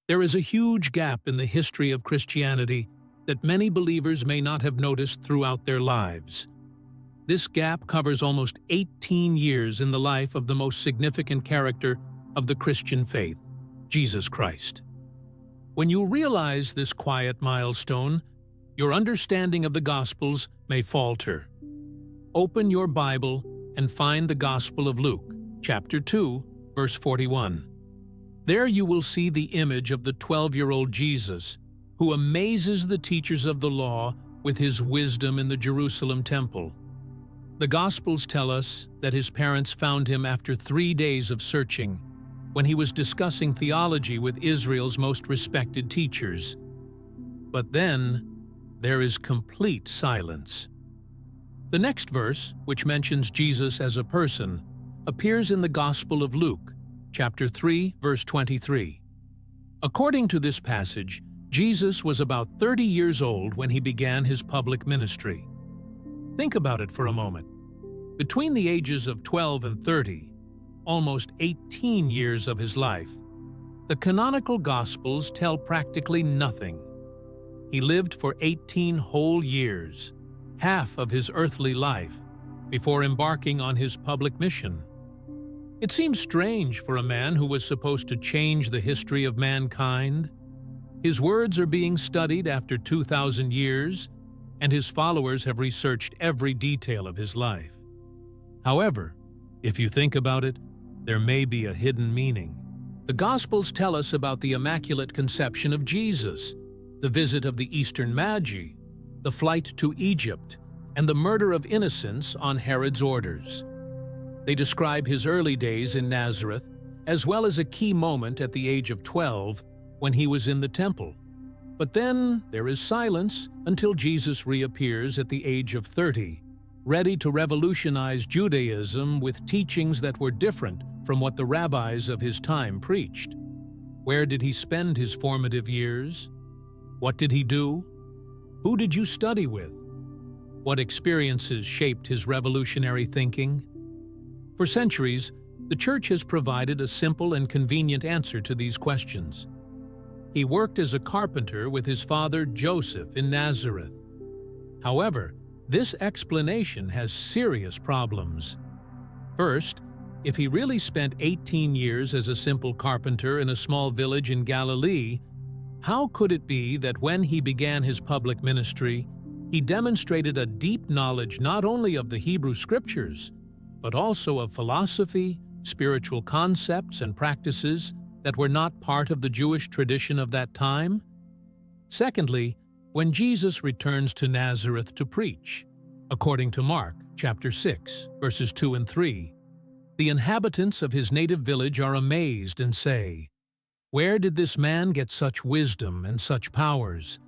There is a huge gap in the history of Christianity that many believers may not have noticed throughout their lives. This gap covers almost 18 years in the life of the most significant character of the Christian faith, Jesus Christ. When you realize this quiet milestone, your understanding of the Gospels may falter. Open your Bible and find the Gospel of Luke, chapter 2, verse 41. There you will see the image of the 12-year-old Jesus, who amazes the teachers of the law with his wisdom in the Jerusalem temple. The Gospels tell us that his parents found him after 3 days of searching, when he was discussing theology with Israel's most respected teachers. But then, there is complete silence. The next verse, which mentions Jesus as a person, appears in the Gospel of Luke, chapter 3, verse 23. According to this passage, Jesus was about 30 years old when he began his public ministry. Think about it for a moment. Between the ages of 12 and 30, almost 18 years of his life, the canonical Gospels tell practically nothing. He lived for 18 whole years, half of his earthly life, before embarking on his public mission. It seems strange for a man who was supposed to change the history of mankind. His words are being studied after 2,000 years, and his followers have researched every detail of his life. However, if you think about it, there may be a hidden meaning. The Gospels tell us about the Immaculate Conception of Jesus, the visit of the Eastern Magi, the flight to Egypt, and the murder of innocents on Herod's orders. They describe his early days in Nazareth, as well as a key moment at the age of 12 when he was in the temple. But then there is silence until Jesus reappears at the age of 30, ready to revolutionize Judaism with teachings that were different from what the rabbis of his time preached. Where did he spend his formative years? What did he do? Who did you study with? What experiences shaped his revolutionary thinking? For centuries, the Church has provided a simple and convenient answer to these questions. He worked as a carpenter with his father Joseph in Nazareth. However, this explanation has serious problems. First, if he really spent 18 years as a simple carpenter in a small village in Galilee, how could it be that when he began his public ministry, he demonstrated a deep knowledge not only of the Hebrew Scriptures, but also of philosophy, spiritual concepts, and practices that were not part of the Jewish tradition of that time? Secondly, when Jesus returns to Nazareth to preach, according to Mark chapter 6, verses 2 and 3, the inhabitants of his native village are amazed and say, "Where did this man get such wisdom and such powers?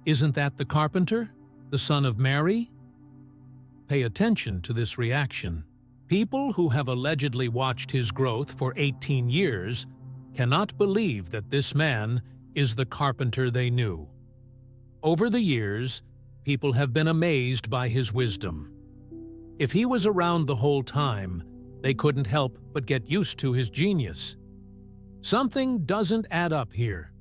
Isn't that the carpenter, the son of Mary?" Pay attention to this reaction. People who have allegedly watched his growth for 18 years cannot believe that this man is the carpenter they knew. Over the years, people have been amazed by his wisdom. If he was around the whole time, they couldn't help but get used to his genius. Something doesn't add up here.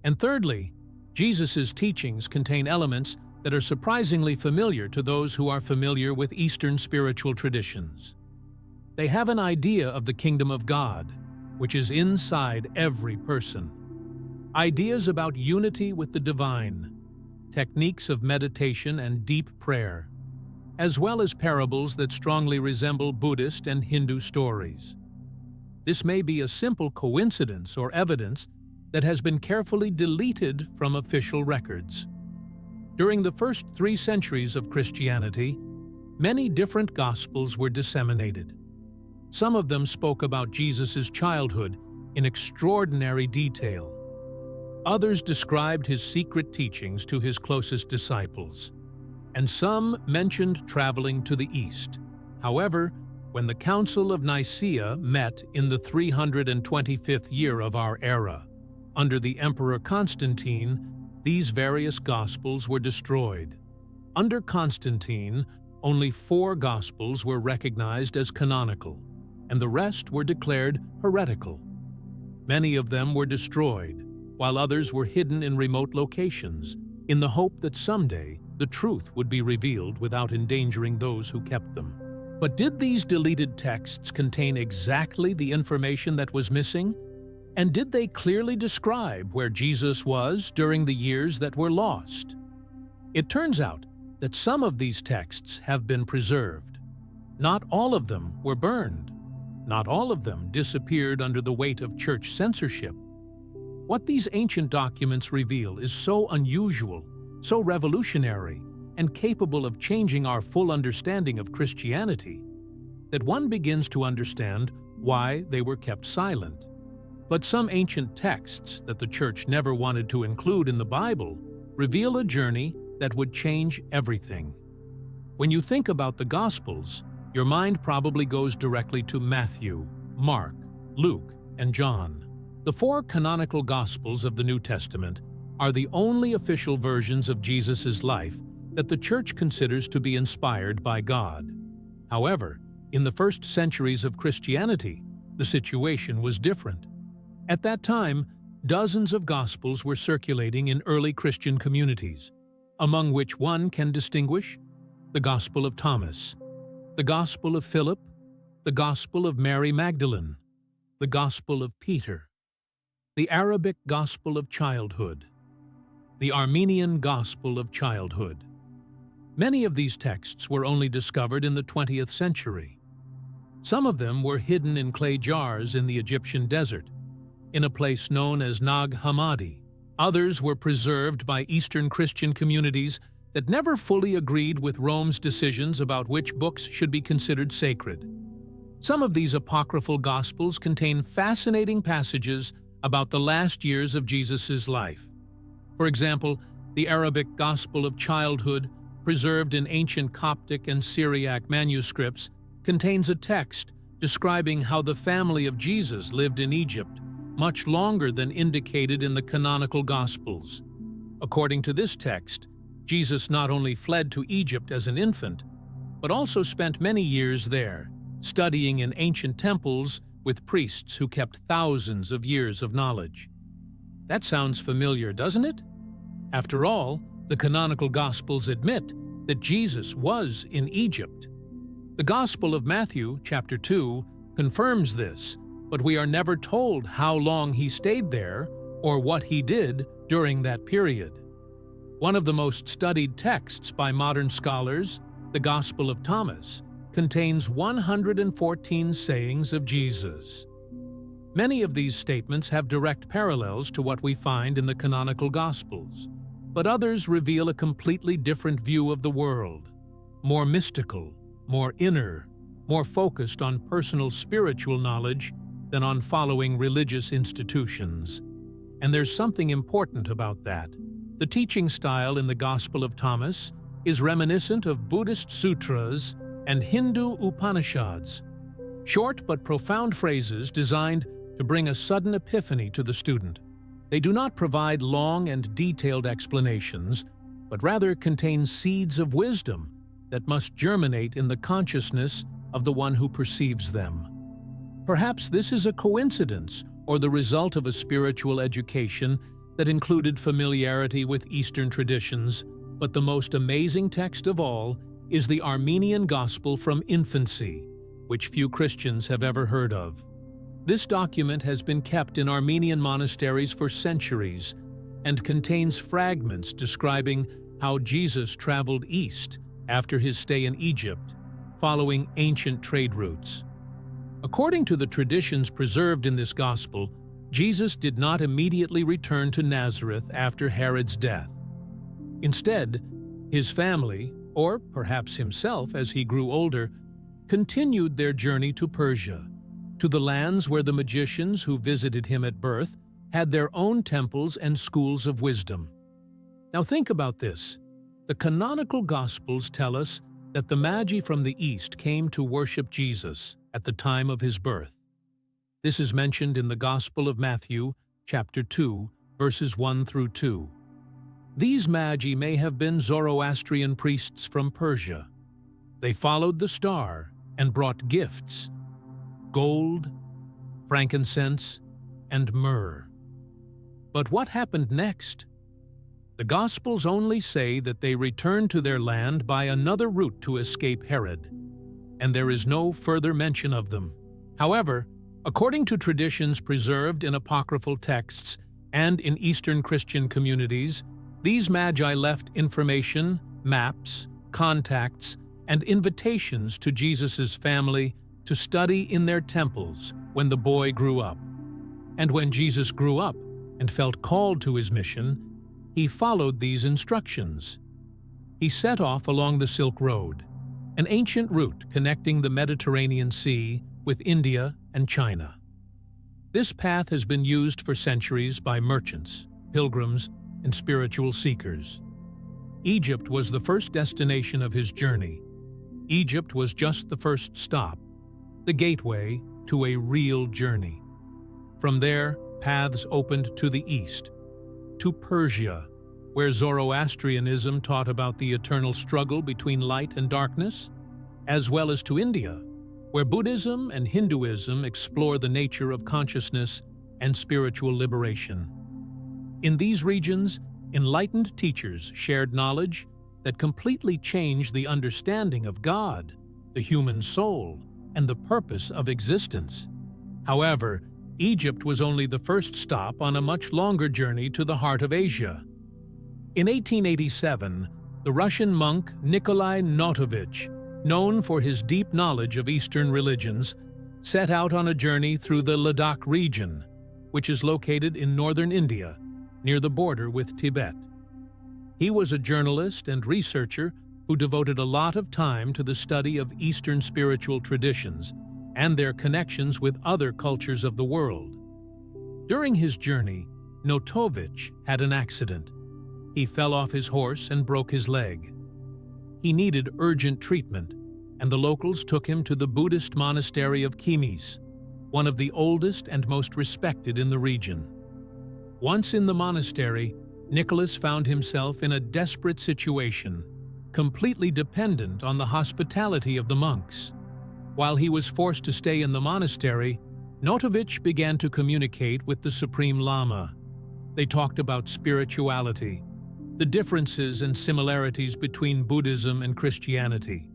And thirdly, Jesus' teachings contain elements that are surprisingly familiar to those who are familiar with Eastern spiritual traditions. They have an idea of the kingdom of God, which is inside every person. Ideas about unity with the divine, techniques of meditation and deep prayer, as well as parables that strongly resemble Buddhist and Hindu stories. This may be a simple coincidence or evidence that has been carefully deleted from official records. During the first 3 centuries of Christianity, many different Gospels were disseminated. Some of them spoke about Jesus' childhood in extraordinary detail. Others described his secret teachings to his closest disciples, and some mentioned traveling to the East. However, when the Council of Nicaea met in the 325th year of our era, under the Emperor Constantine, these various Gospels were destroyed. Under Constantine, only 4 Gospels were recognized as canonical, and the rest were declared heretical. Many of them were destroyed, while others were hidden in remote locations, in the hope that someday the truth would be revealed without endangering those who kept them. But did these deleted texts contain exactly the information that was missing? And did they clearly describe where Jesus was during the years that were lost? It turns out that some of these texts have been preserved. Not all of them were burned. Not all of them disappeared under the weight of church censorship. What these ancient documents reveal is so unusual, so revolutionary, and capable of changing our full understanding of Christianity, that one begins to understand why they were kept silent. But some ancient texts that the Church never wanted to include in the Bible reveal a journey that would change everything. When you think about the Gospels, your mind probably goes directly to Matthew, Mark, Luke, and John. The four canonical Gospels of the New Testament are the only official versions of Jesus' life that the Church considers to be inspired by God. However, in the first centuries of Christianity, the situation was different. At that time, dozens of Gospels were circulating in early Christian communities, among which one can distinguish the Gospel of Thomas, the Gospel of Philip, the Gospel of Mary Magdalene, the Gospel of Peter, the Arabic Gospel of Childhood, the Armenian Gospel of Childhood. Many of these texts were only discovered in the 20th century. Some of them were hidden in clay jars in the Egyptian desert, in a place known as Nag Hammadi. Others were preserved by Eastern Christian communities that never fully agreed with Rome's decisions about which books should be considered sacred. Some of these apocryphal Gospels contain fascinating passages about the last years of Jesus' life. For example, the Arabic Gospel of Childhood, preserved in ancient Coptic and Syriac manuscripts, contains a text describing how the family of Jesus lived in Egypt much longer than indicated in the canonical Gospels. According to this text, Jesus not only fled to Egypt as an infant, but also spent many years there, studying in ancient temples with priests who kept thousands of years of knowledge. That sounds familiar, doesn't it? After all, the canonical Gospels admit that Jesus was in Egypt. The Gospel of Matthew, chapter 2, confirms this, but we are never told how long he stayed there or what he did during that period. One of the most studied texts by modern scholars, the Gospel of Thomas, contains 114 sayings of Jesus. Many of these statements have direct parallels to what we find in the canonical Gospels, but others reveal a completely different view of the world, more mystical, more inner, more focused on personal spiritual knowledge than on following religious institutions. And there's something important about that. The teaching style in the Gospel of Thomas is reminiscent of Buddhist sutras and Hindu Upanishads, short but profound phrases designed to bring a sudden epiphany to the student. They do not provide long and detailed explanations, but rather contain seeds of wisdom that must germinate in the consciousness of the one who perceives them. Perhaps this is a coincidence or the result of a spiritual education that included familiarity with Eastern traditions, but the most amazing text of all is the Armenian Gospel from infancy, which few Christians have ever heard of. This document has been kept in Armenian monasteries for centuries and contains fragments describing how Jesus traveled east after his stay in Egypt, following ancient trade routes. According to the traditions preserved in this Gospel, Jesus did not immediately return to Nazareth after Herod's death. Instead, his family, or perhaps himself as he grew older, continued their journey to Persia, to the lands where the magicians who visited him at birth had their own temples and schools of wisdom. Now think about this. The canonical Gospels tell us that the Magi from the East came to worship Jesus at the time of his birth. This is mentioned in the Gospel of Matthew, chapter 2, verses 1 through 2. These Magi may have been Zoroastrian priests from Persia. They followed the star and brought gifts: gold, frankincense, and myrrh. But what happened next? The Gospels only say that they returned to their land by another route to escape Herod, and there is no further mention of them. However, according to traditions preserved in apocryphal texts and in Eastern Christian communities, these magi left information, maps, contacts, and invitations to Jesus' family to study in their temples when the boy grew up. And when Jesus grew up and felt called to his mission, he followed these instructions. He set off along the Silk Road, an ancient route connecting the Mediterranean Sea with India and China. This path has been used for centuries by merchants, pilgrims, and spiritual seekers. Egypt was the first destination of his journey. Egypt was just the first stop, the gateway to a real journey. From there, paths opened to the east, to Persia, where Zoroastrianism taught about the eternal struggle between light and darkness, as well as to India, where Buddhism and Hinduism explore the nature of consciousness and spiritual liberation. In these regions, enlightened teachers shared knowledge that completely changed the understanding of God, the human soul, and the purpose of existence. However, Egypt was only the first stop on a much longer journey to the heart of Asia. In 1887, the Russian monk Nikolai Notovich, known for his deep knowledge of Eastern religions, set out on a journey through the Ladakh region, which is located in northern India, near the border with Tibet. He was a journalist and researcher who devoted a lot of time to the study of Eastern spiritual traditions and their connections with other cultures of the world. During his journey, Notovich had an accident. He fell off his horse and broke his leg. He needed urgent treatment, and the locals took him to the Buddhist monastery of Kimis, one of the oldest and most respected in the region. Once in the monastery, Nicholas found himself in a desperate situation, completely dependent on the hospitality of the monks. While he was forced to stay in the monastery, Notovich began to communicate with the Supreme Lama. They talked about spirituality, the differences and similarities between Buddhism and Christianity.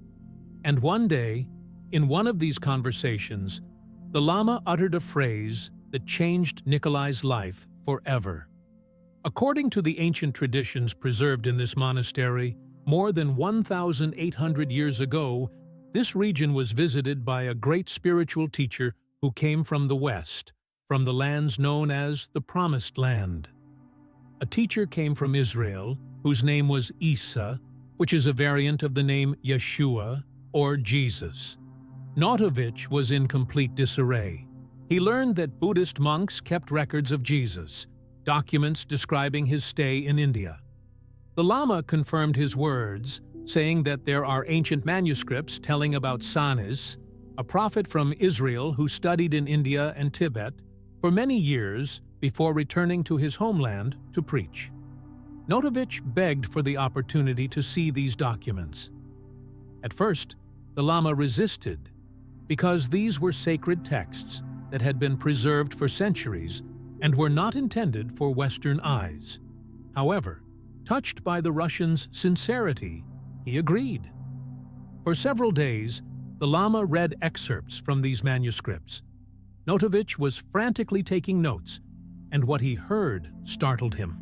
And one day, in one of these conversations, the Lama uttered a phrase that changed Nikolai's life forever. According to the ancient traditions preserved in this monastery, more than 1,800 years ago, this region was visited by a great spiritual teacher who came from the West, from the lands known as the Promised Land. A teacher came from Israel, whose name was Issa, which is a variant of the name Yeshua or Jesus. Notovich was in complete disarray. He learned that Buddhist monks kept records of Jesus, documents describing his stay in India. The Lama confirmed his words, saying that there are ancient manuscripts telling about Saint Issa, a prophet from Israel who studied in India and Tibet for many years before returning to his homeland to preach. Notovich begged for the opportunity to see these documents. At first, the Lama resisted, because these were sacred texts that had been preserved for centuries and were not intended for Western eyes. However, touched by the Russian's sincerity, he agreed. For several days, the Lama read excerpts from these manuscripts. Notovich was frantically taking notes, and what he heard startled him.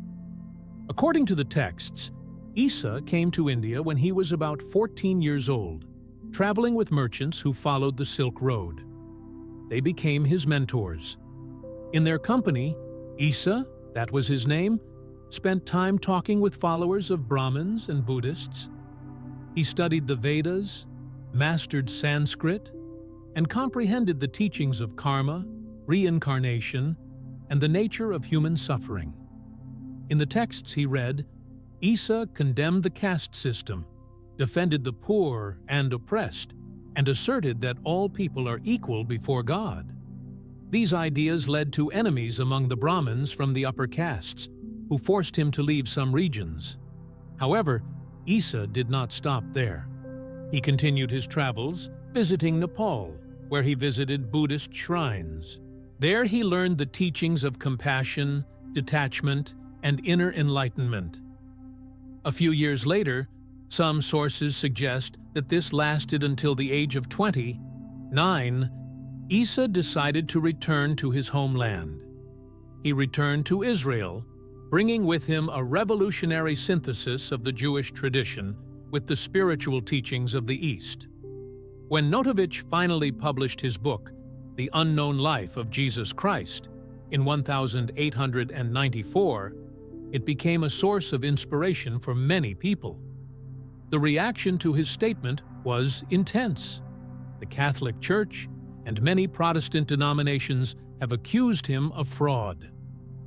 According to the texts, Issa came to India when he was about 14 years old, traveling with merchants who followed the Silk Road. They became his mentors. In their company, Issa, that was his name, spent time talking with followers of Brahmins and Buddhists. He studied the Vedas, mastered Sanskrit, and comprehended the teachings of karma, reincarnation, and the nature of human suffering. In the texts he read, Issa condemned the caste system, defended the poor and oppressed, and asserted that all people are equal before God. These ideas led to enemies among the Brahmins from the upper castes, who forced him to leave some regions. However, Issa did not stop there. He continued his travels, visiting Nepal, where he visited Buddhist shrines. There he learned the teachings of compassion, detachment, and inner enlightenment. A few years later, some sources suggest that this lasted until the age of 29. Issa decided to return to his homeland. He returned to Israel, bringing with him a revolutionary synthesis of the Jewish tradition with the spiritual teachings of the East. When Notovich finally published his book, The Unknown Life of Jesus Christ, in 1894, it became a source of inspiration for many people. The reaction to his statement was intense. The Catholic Church and many Protestant denominations have accused him of fraud.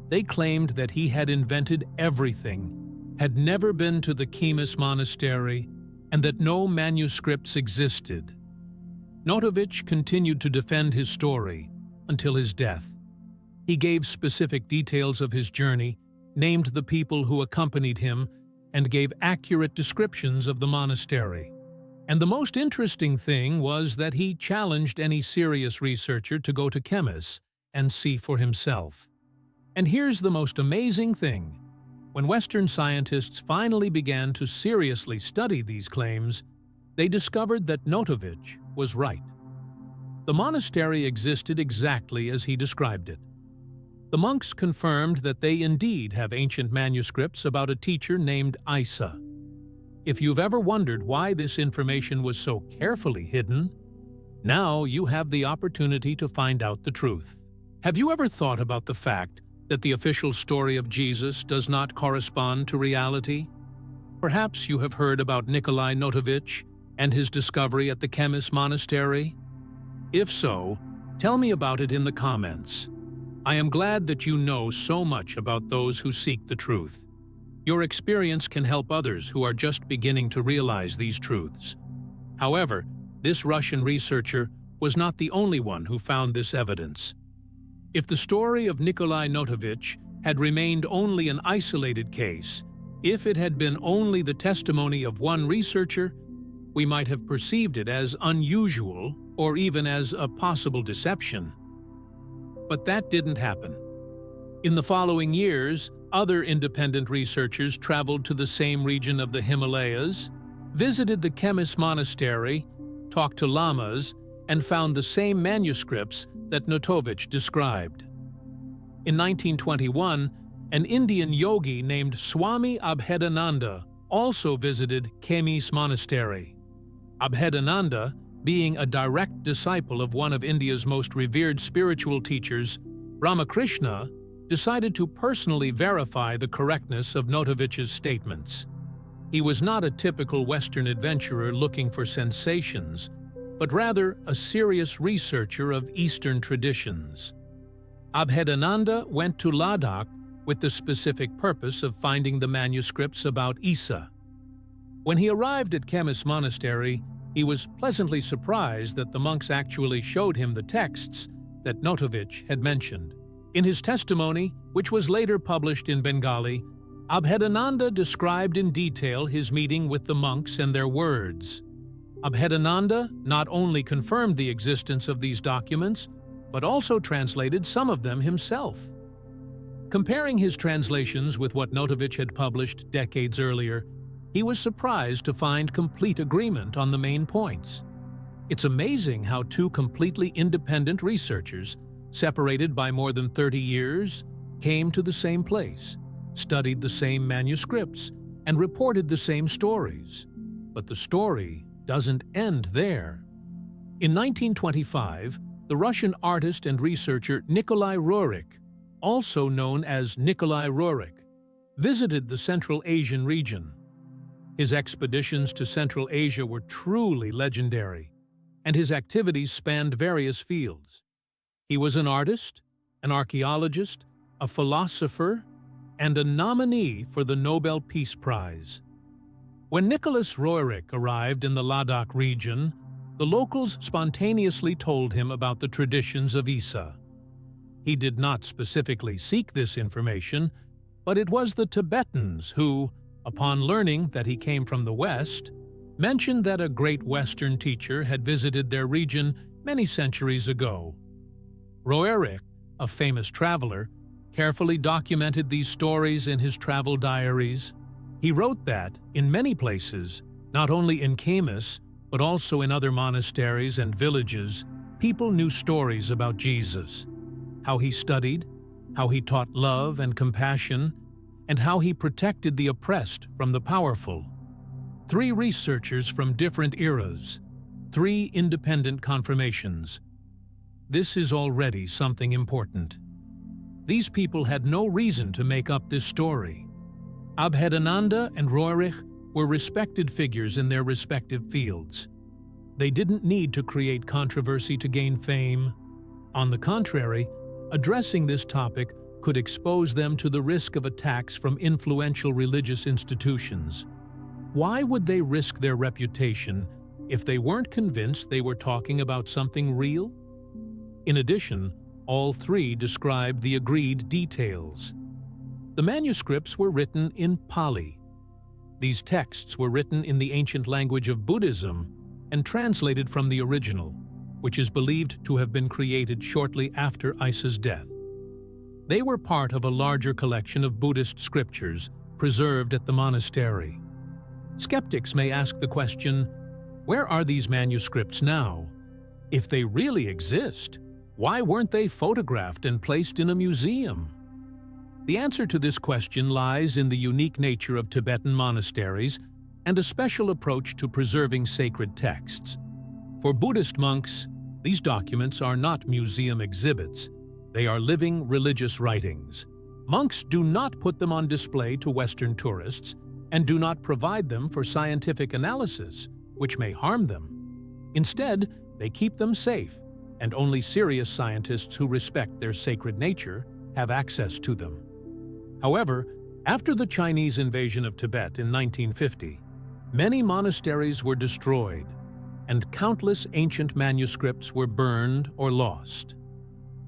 They claimed that he had invented everything, had never been to the Chemis monastery, and that no manuscripts existed. Notovich continued to defend his story until his death. He gave specific details of his journey, named the people who accompanied him, and gave accurate descriptions of the monastery. And the most interesting thing was that he challenged any serious researcher to go to Chemis and see for himself. And here's the most amazing thing. When Western scientists finally began to seriously study these claims, they discovered that Notovich was right. The monastery existed exactly as he described it. The monks confirmed that they indeed have ancient manuscripts about a teacher named Issa. If you've ever wondered why this information was so carefully hidden, now you have the opportunity to find out the truth. Have you ever thought about the fact that the official story of Jesus does not correspond to reality? Perhaps you have heard about Nikolai Notovich and his discovery at the Chemis monastery? If so, tell me about it in the comments. I am glad that you know so much about those who seek the truth. Your experience can help others who are just beginning to realize these truths. However, this Russian researcher was not the only one who found this evidence. If the story of Nikolai Notovich had remained only an isolated case, if it had been only the testimony of one researcher, we might have perceived it as unusual or even as a possible deception. But that didn't happen. In the following years, other independent researchers traveled to the same region of the Himalayas, visited the Chemis monastery, talked to lamas, and found the same manuscripts that Notovich described. In 1921, an Indian yogi named Swami Abhedananda also visited Chemis monastery. Abhedananda, being a direct disciple of one of India's most revered spiritual teachers, Ramakrishna, decided to personally verify the correctness of Notovich's statements. He was not a typical Western adventurer looking for sensations, but rather a serious researcher of Eastern traditions. Abhedananda went to Ladakh with the specific purpose of finding the manuscripts about Issa. When he arrived at Chemis monastery, he was pleasantly surprised that the monks actually showed him the texts that Notovich had mentioned. In his testimony, which was later published in Bengali, Abhedananda described in detail his meeting with the monks and their words. Abhedananda not only confirmed the existence of these documents, but also translated some of them himself. Comparing his translations with what Notovich had published decades earlier, he was surprised to find complete agreement on the main points. It's amazing how two completely independent researchers, separated by more than 30 years, came to the same place, studied the same manuscripts, and reported the same stories. But the story doesn't end there. In 1925, the Russian artist and researcher Nikolai Roerich, also known as Nikolai Roerich, visited the Central Asian region. His expeditions to Central Asia were truly legendary, and his activities spanned various fields. He was an artist, an archaeologist, a philosopher, and a nominee for the Nobel Peace Prize. When Nicholas Roerich arrived in the Ladakh region, the locals spontaneously told him about the traditions of Issa. He did not specifically seek this information, but it was the Tibetans who, upon learning that he came from the West, mentioned that a great Western teacher had visited their region many centuries ago. Roerich, a famous traveler, carefully documented these stories in his travel diaries. He wrote that, in many places, not only in Camus, but also in other monasteries and villages, people knew stories about Jesus, how he studied, how he taught love and compassion, and how he protected the oppressed from the powerful. 3 researchers from different eras, 3 independent confirmations. This is already something important. These people had no reason to make up this story. Abhedananda and Roerich were respected figures in their respective fields. They didn't need to create controversy to gain fame. On the contrary, addressing this topic could expose them to the risk of attacks from influential religious institutions. Why would they risk their reputation if they weren't convinced they were talking about something real? In addition, all 3 described the agreed details. The manuscripts were written in Pali. These texts were written in the ancient language of Buddhism and translated from the original, which is believed to have been created shortly after Issa's death. They were part of a larger collection of Buddhist scriptures preserved at the monastery. Skeptics may ask the question, where are these manuscripts now? If they really exist, why weren't they photographed and placed in a museum? The answer to this question lies in the unique nature of Tibetan monasteries and a special approach to preserving sacred texts. For Buddhist monks, these documents are not museum exhibits. They are living religious writings. Monks do not put them on display to Western tourists and do not provide them for scientific analysis, which may harm them. Instead, they keep them safe, and only serious scientists who respect their sacred nature have access to them. However, after the Chinese invasion of Tibet in 1950, many monasteries were destroyed, and countless ancient manuscripts were burned or lost.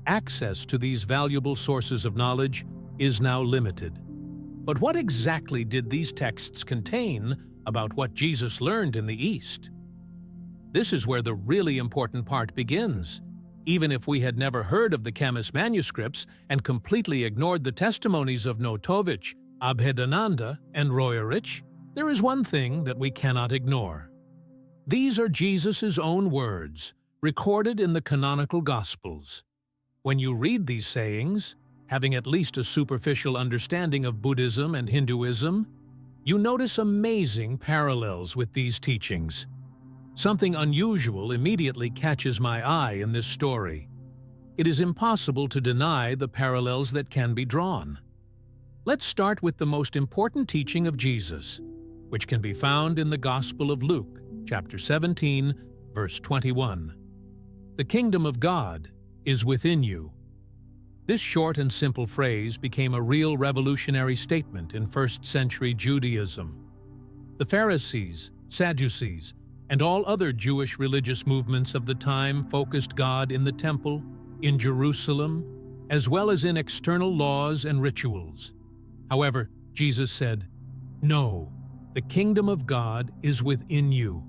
Access to these valuable sources of knowledge is now limited. But what exactly did these texts contain about what Jesus learned in the East? This is where the really important part begins. Even if we had never heard of the Camus manuscripts and completely ignored the testimonies of Notovich, Abhedananda, and Roerich, there is one thing that we cannot ignore. These are Jesus' own words, recorded in the canonical Gospels. When you read these sayings, having at least a superficial understanding of Buddhism and Hinduism, you notice amazing parallels with these teachings. Something unusual immediately catches my eye in this story. It is impossible to deny the parallels that can be drawn. Let's start with the most important teaching of Jesus, which can be found in the Gospel of Luke, chapter 17, verse 21. The kingdom of God is within you. This short and simple phrase became a real revolutionary statement in first-century Judaism. The Pharisees, Sadducees, and all other Jewish religious movements of the time focused God in the temple, in Jerusalem, as well as in external laws and rituals. However, Jesus said, "No, the kingdom of God is within you."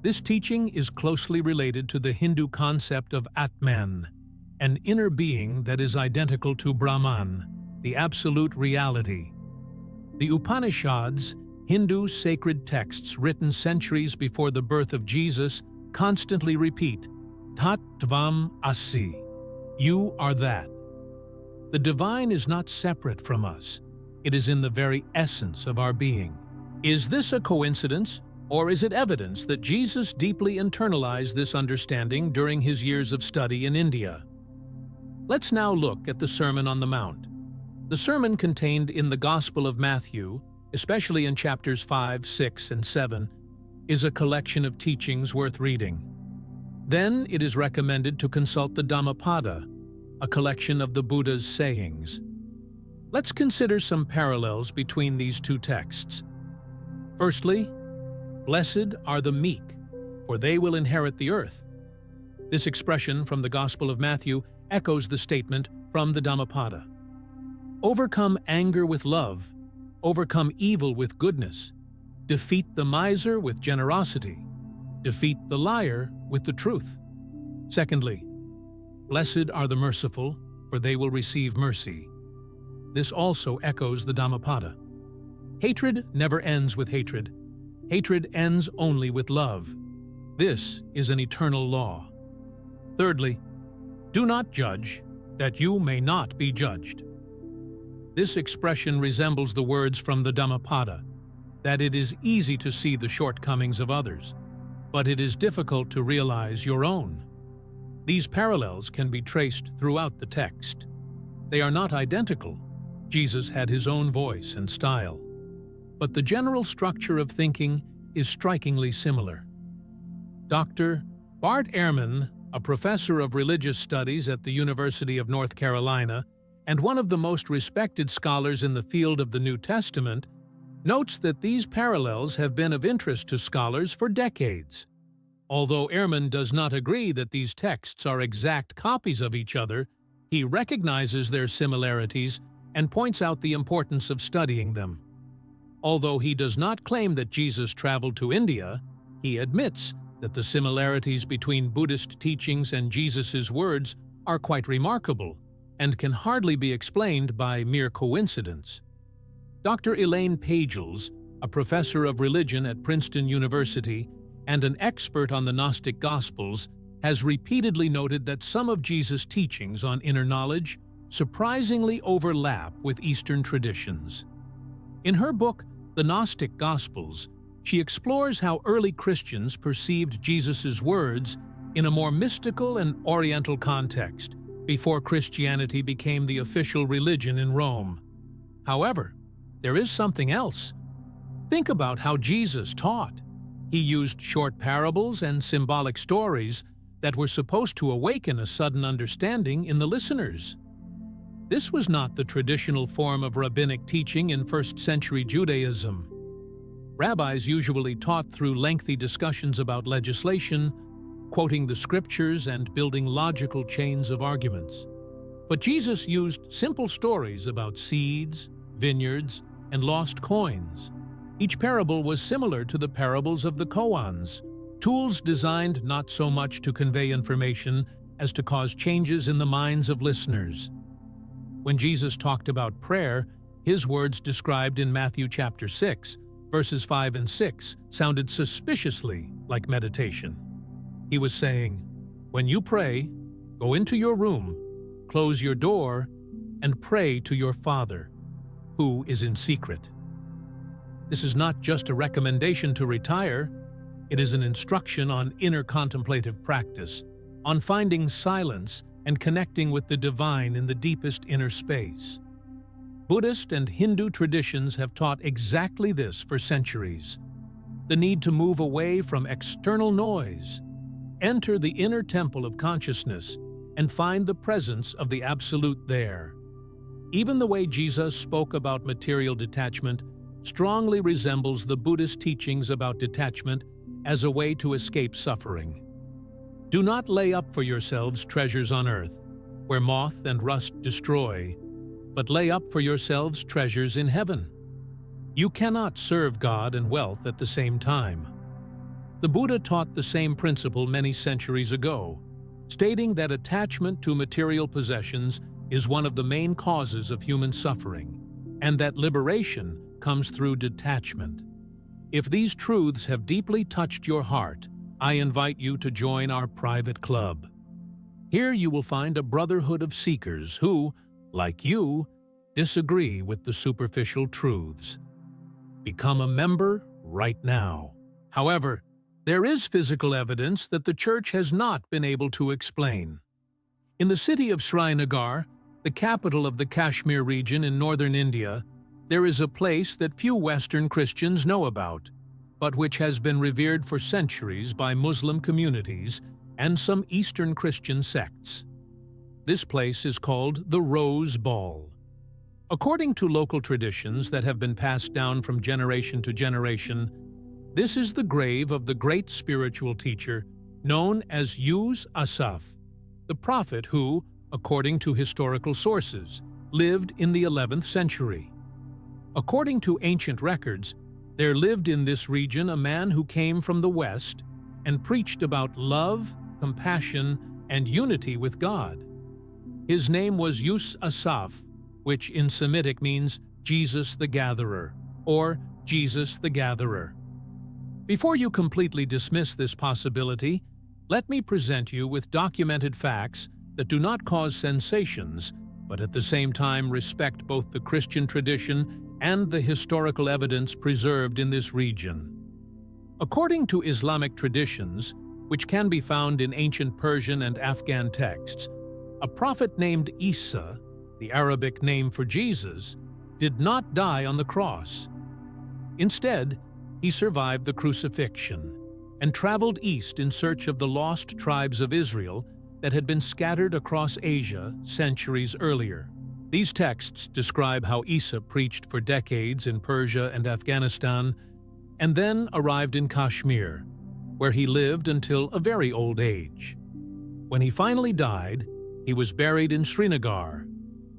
This teaching is closely related to the Hindu concept of Atman, an inner being that is identical to Brahman, the absolute reality. The Upanishads, Hindu sacred texts written centuries before the birth of Jesus, constantly repeat, Tat Tvam Asi, you are that. The divine is not separate from us. It is in the very essence of our being. Is this a coincidence, or is it evidence that Jesus deeply internalized this understanding during his years of study in India? Let's now look at the Sermon on the Mount. The sermon contained in the Gospel of Matthew, especially in chapters 5, 6, and 7, is a collection of teachings worth reading. Then it is recommended to consult the Dhammapada, a collection of the Buddha's sayings. Let's consider some parallels between these two texts. Firstly, "Blessed are the meek, for they will inherit the earth." This expression from the Gospel of Matthew echoes the statement from the Dhammapada. Overcome anger with love, overcome evil with goodness, defeat the miser with generosity, defeat the liar with the truth. Secondly, "Blessed are the merciful, for they will receive mercy." this also echoes the Dhammapada. Hatred never ends with hatred. Hatred ends only with love. This is an eternal law. Thirdly, do not judge, that you may not be judged. This expression resembles the words from the Dhammapada, that it is easy to see the shortcomings of others, but it is difficult to realize your own. These parallels can be traced throughout the text. They are not identical. Jesus had his own voice and style, but the general structure of thinking is strikingly similar. Dr. Bart Ehrman, a professor of religious studies at the University of North Carolina and one of the most respected scholars in the field of the New Testament, notes that these parallels have been of interest to scholars for decades. Although Ehrman does not agree that these texts are exact copies of each other, he recognizes their similarities and points out the importance of studying them. Although he does not claim that Jesus traveled to India, he admits that the similarities between Buddhist teachings and Jesus's words are quite remarkable and can hardly be explained by mere coincidence. Dr. Elaine Pagels, a professor of religion at Princeton University and an expert on the Gnostic Gospels, has repeatedly noted that some of Jesus' teachings on inner knowledge surprisingly overlap with Eastern traditions. In her book, The Gnostic Gospels, she explores how early Christians perceived Jesus' words in a more mystical and oriental context before Christianity became the official religion in Rome. However, there is something else. Think about how Jesus taught. He used short parables and symbolic stories that were supposed to awaken a sudden understanding in the listeners. This was not the traditional form of rabbinic teaching in first-century Judaism. Rabbis usually taught through lengthy discussions about legislation, quoting the scriptures and building logical chains of arguments. But Jesus used simple stories about seeds, vineyards, and lost coins. Each parable was similar to the parables of the koans, tools designed not so much to convey information as to cause changes in the minds of listeners. When Jesus talked about prayer, his words described in Matthew chapter 6, verses 5 and 6, sounded suspiciously like meditation. He was saying, "When you pray, go into your room, close your door, and pray to your Father, who is in secret." This is not just a recommendation to retire, it is an instruction on inner contemplative practice, on finding silence and connecting with the divine in the deepest inner space. Buddhist and Hindu traditions have taught exactly this for centuries. The need to move away from external noise, enter the inner temple of consciousness, and find the presence of the Absolute there. Even the way Jesus spoke about material detachment strongly resembles the Buddhist teachings about detachment as a way to escape suffering. Do not lay up for yourselves treasures on earth, where moth and rust destroy, but lay up for yourselves treasures in heaven. You cannot serve God and wealth at the same time. The Buddha taught the same principle many centuries ago, stating that attachment to material possessions is one of the main causes of human suffering, and that liberation comes through detachment. If these truths have deeply touched your heart, I invite you to join our private club. Here you will find a brotherhood of seekers who, like you, disagree with the superficial truths. Become a member right now. However, there is physical evidence that the Church has not been able to explain. In the city of Srinagar, the capital of the Kashmir region in northern India, there is a place that few Western Christians know about, but which has been revered for centuries by Muslim communities and some Eastern Christian sects. This place is called the Rose Ball. According to local traditions that have been passed down from generation to generation, this is the grave of the great spiritual teacher known as Yus Asaf, the prophet who, according to historical sources, lived in the 11th century. According to ancient records, there lived in this region a man who came from the West and preached about love, compassion, and unity with God. His name was Yus Asaf, which in Semitic means Jesus the Gatherer, or Jesus the Gatherer. Before you completely dismiss this possibility, let me present you with documented facts that do not cause sensations, but at the same time respect both the Christian tradition and the historical evidence preserved in this region. According to Islamic traditions, which can be found in ancient Persian and Afghan texts, a prophet named Issa, the Arabic name for Jesus, did not die on the cross. Instead, he survived the crucifixion and traveled east in search of the lost tribes of Israel that had been scattered across Asia centuries earlier. These texts describe how Issa preached for decades in Persia and Afghanistan, and then arrived in Kashmir, where he lived until a very old age. When he finally died, he was buried in Srinagar,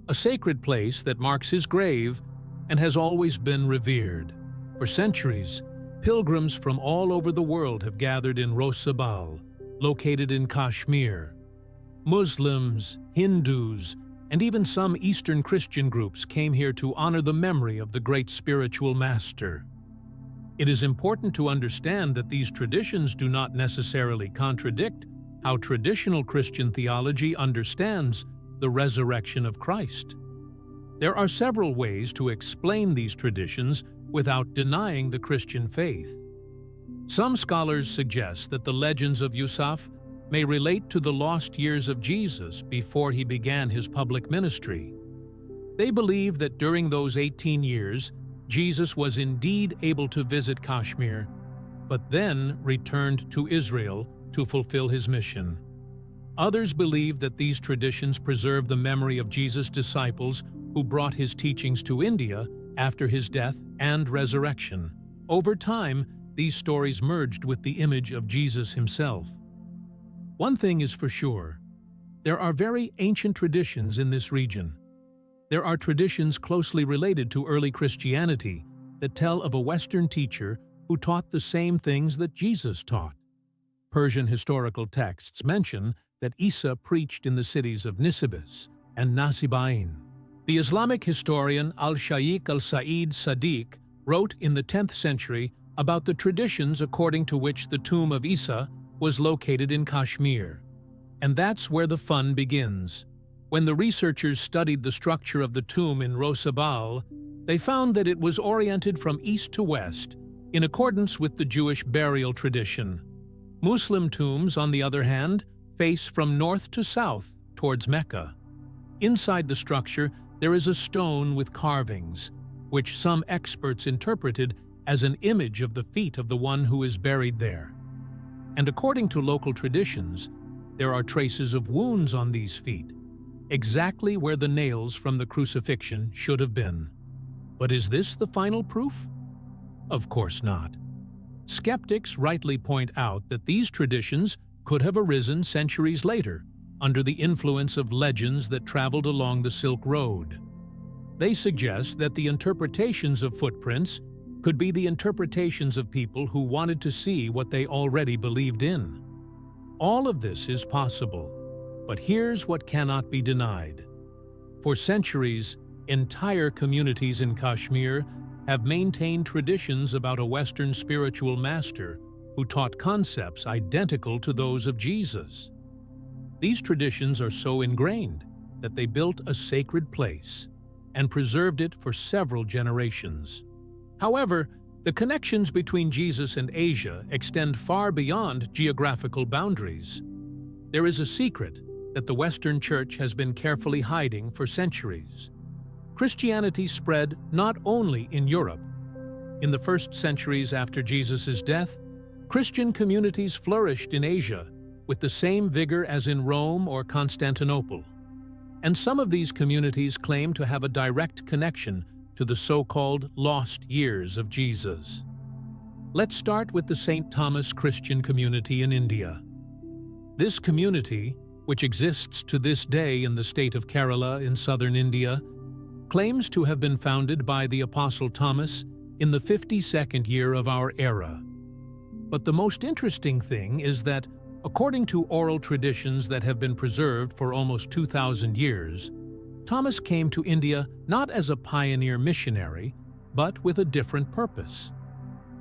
a sacred place that marks his grave and has always been revered. For centuries, pilgrims from all over the world have gathered in Rosabal, located in Kashmir. Muslims, Hindus, and even some Eastern Christian groups came here to honor the memory of the great spiritual master. It is important to understand that these traditions do not necessarily contradict how traditional Christian theology understands the resurrection of Christ. There are several ways to explain these traditions without denying the Christian faith. Some scholars suggest that the legends of Yusuf may relate to the lost years of Jesus before he began his public ministry. They believe that during those 18 years, Jesus was indeed able to visit Kashmir, but then returned to Israel to fulfill his mission. Others believe that these traditions preserve the memory of Jesus' disciples who brought his teachings to India after his death and resurrection. Over time, these stories merged with the image of Jesus himself. One thing is for sure, there are very ancient traditions in this region. There are traditions closely related to early Christianity that tell of a Western teacher who taught the same things that Jesus taught. Persian historical texts mention that Issa preached in the cities of Nisibis and Nasibain. The Islamic historian al-Shaykh al-Sa'id Sadiq wrote in the 10th century about the traditions according to which the tomb of Issa was located in Kashmir. And that's where the fun begins. When the researchers studied the structure of the tomb in Rosabal, they found that it was oriented from east to west, in accordance with the Jewish burial tradition. Muslim tombs, on the other hand, face from north to south towards Mecca. Inside the structure, there is a stone with carvings, which some experts interpreted as an image of the feet of the one who is buried there. And according to local traditions, there are traces of wounds on these feet, exactly where the nails from the crucifixion should have been. But is this the final proof? Of course not. Skeptics rightly point out that these traditions could have arisen centuries later, under the influence of legends that traveled along the Silk Road. They suggest that the interpretations of footprints could be the interpretations of people who wanted to see what they already believed in. All of this is possible, but here's what cannot be denied. For centuries, entire communities in Kashmir have maintained traditions about a Western spiritual master who taught concepts identical to those of Jesus. These traditions are so ingrained that they built a sacred place and preserved it for several generations. However, the connections between Jesus and Asia extend far beyond geographical boundaries. There is a secret that the Western Church has been carefully hiding for centuries. Christianity spread not only in Europe. In the first centuries after Jesus' death, Christian communities flourished in Asia with the same vigor as in Rome or Constantinople. And some of these communities claim to have a direct connection to the so-called lost years of Jesus. Let's start with the St. Thomas Christian community in India. This community, which exists to this day in the state of Kerala in southern India, claims to have been founded by the Apostle Thomas in the 52nd year of our era. But the most interesting thing is that, according to oral traditions that have been preserved for almost 2,000 years, Thomas came to India not as a pioneer missionary, but with a different purpose.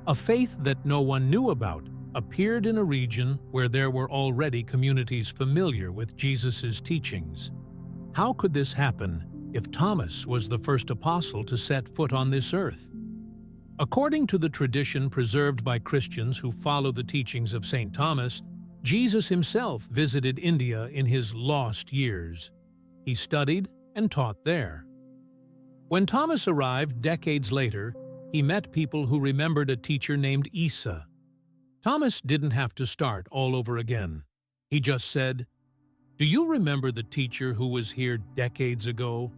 A faith that no one knew about appeared in a region where there were already communities familiar with Jesus' teachings. How could this happen if Thomas was the first apostle to set foot on this earth? According to the tradition preserved by Christians who follow the teachings of St. Thomas, Jesus himself visited India in his lost years. He studied and taught there. When Thomas arrived decades later, he met people who remembered a teacher named Issa. Thomas didn't have to start all over again. He just said, "Do you remember the teacher who was here decades ago?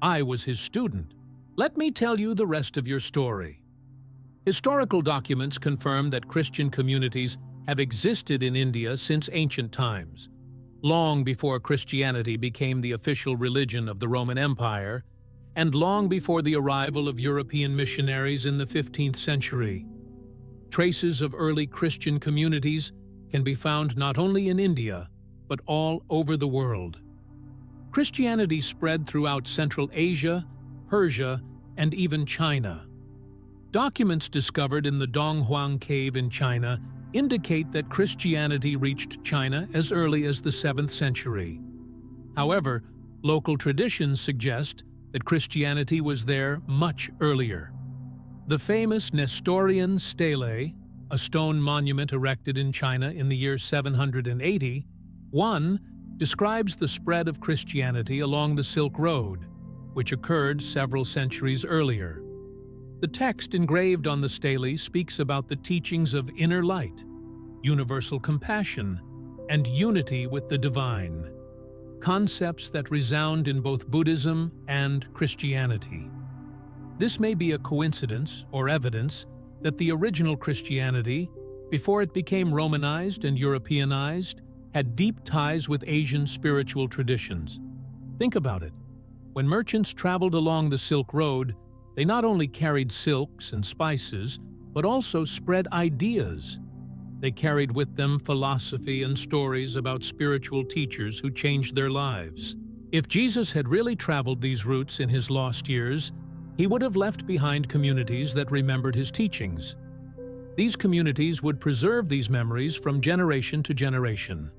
I was his student. Let me tell you the rest of your story." Historical documents confirm that Christian communities have existed in India since ancient times. Long before Christianity became the official religion of the Roman Empire, and long before the arrival of European missionaries in the 15th century. Traces of early Christian communities can be found not only in India, but all over the world. Christianity spread throughout Central Asia, Persia, and even China. Documents discovered in the Donghuang Cave in China indicate that Christianity reached China as early as the 7th century. However, local traditions suggest that Christianity was there much earlier. The famous Nestorian stele, a stone monument erected in China in the year 780, describes the spread of Christianity along the Silk Road, which occurred several centuries earlier. The text engraved on the stele speaks about the teachings of inner light, universal compassion, and unity with the divine, concepts that resound in both Buddhism and Christianity. This may be a coincidence or evidence that the original Christianity, before it became Romanized and Europeanized, had deep ties with Asian spiritual traditions. Think about it. When merchants traveled along the Silk Road, they not only carried silks and spices, but also spread ideas. They carried with them philosophy and stories about spiritual teachers who changed their lives. If Jesus had really traveled these routes in his lost years, he would have left behind communities that remembered his teachings. These communities would preserve these memories from generation to generation.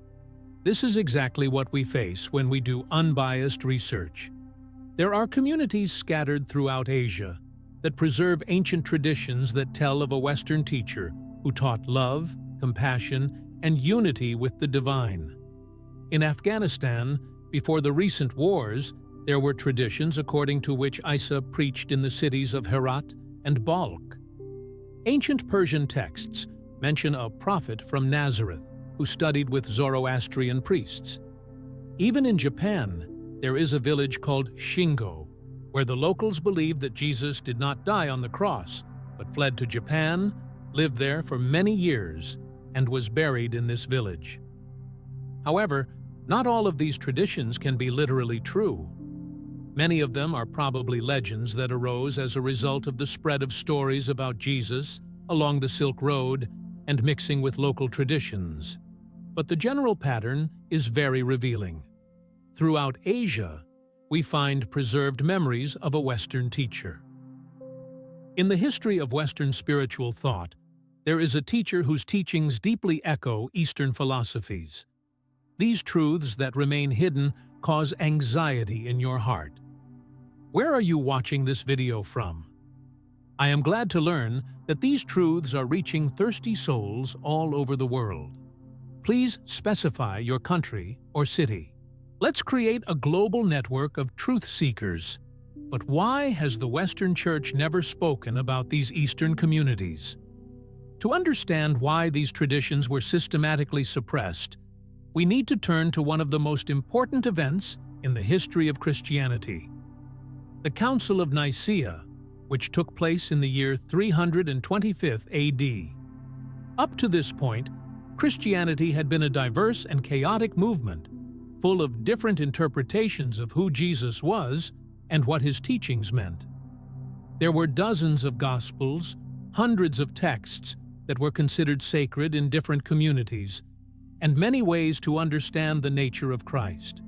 This is exactly what we face when we do unbiased research. There are communities scattered throughout Asia that preserve ancient traditions that tell of a Western teacher who taught love, compassion, and unity with the divine. In Afghanistan, before the recent wars, there were traditions according to which Issa preached in the cities of Herat and Balkh. Ancient Persian texts mention a prophet from Nazareth who studied with Zoroastrian priests. Even in Japan, there is a village called Shingo, where the locals believe that Jesus did not die on the cross, but fled to Japan, lived there for many years, and was buried in this village. However, not all of these traditions can be literally true. Many of them are probably legends that arose as a result of the spread of stories about Jesus along the Silk Road and mixing with local traditions. But the general pattern is very revealing. Throughout Asia, we find preserved memories of a Western teacher. In the history of Western spiritual thought, there is a teacher whose teachings deeply echo Eastern philosophies. These truths that remain hidden cause anxiety in your heart. Where are you watching this video from? I am glad to learn that these truths are reaching thirsty souls all over the world. Please specify your country or city. Let's create a global network of truth seekers. But why has the Western Church never spoken about these Eastern communities? To understand why these traditions were systematically suppressed, we need to turn to one of the most important events in the history of Christianity. The Council of Nicaea, which took place in the year 325 AD. Up to this point, Christianity had been a diverse and chaotic movement, full of different interpretations of who Jesus was and what his teachings meant. There were dozens of Gospels, hundreds of texts that were considered sacred in different communities, and many ways to understand the nature of Christ.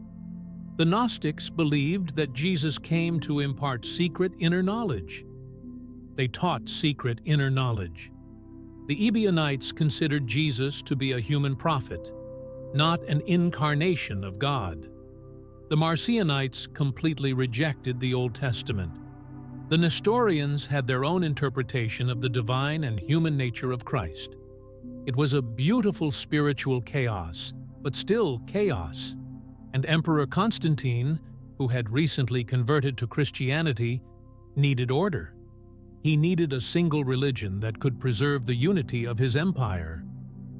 The Gnostics believed that Jesus came to impart secret inner knowledge. They taught secret inner knowledge. The Ebionites considered Jesus to be a human prophet, not an incarnation of God. The Marcionites completely rejected the Old Testament. The Nestorians had their own interpretation of the divine and human nature of Christ. It was a beautiful spiritual chaos, but still chaos. And Emperor Constantine, who had recently converted to Christianity, needed order. He needed a single religion that could preserve the unity of his empire.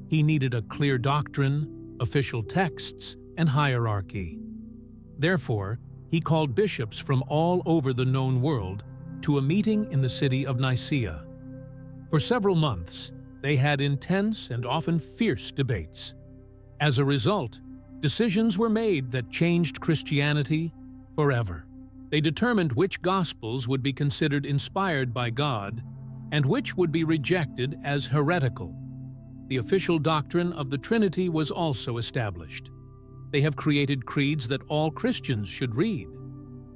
He needed a clear doctrine, official texts, and hierarchy. Therefore, he called bishops from all over the known world to a meeting in the city of Nicaea. For several months, they had intense and often fierce debates. As a result, decisions were made that changed Christianity forever. They determined which Gospels would be considered inspired by God and which would be rejected as heretical. The official doctrine of the Trinity was also established. They have created creeds that all Christians should read.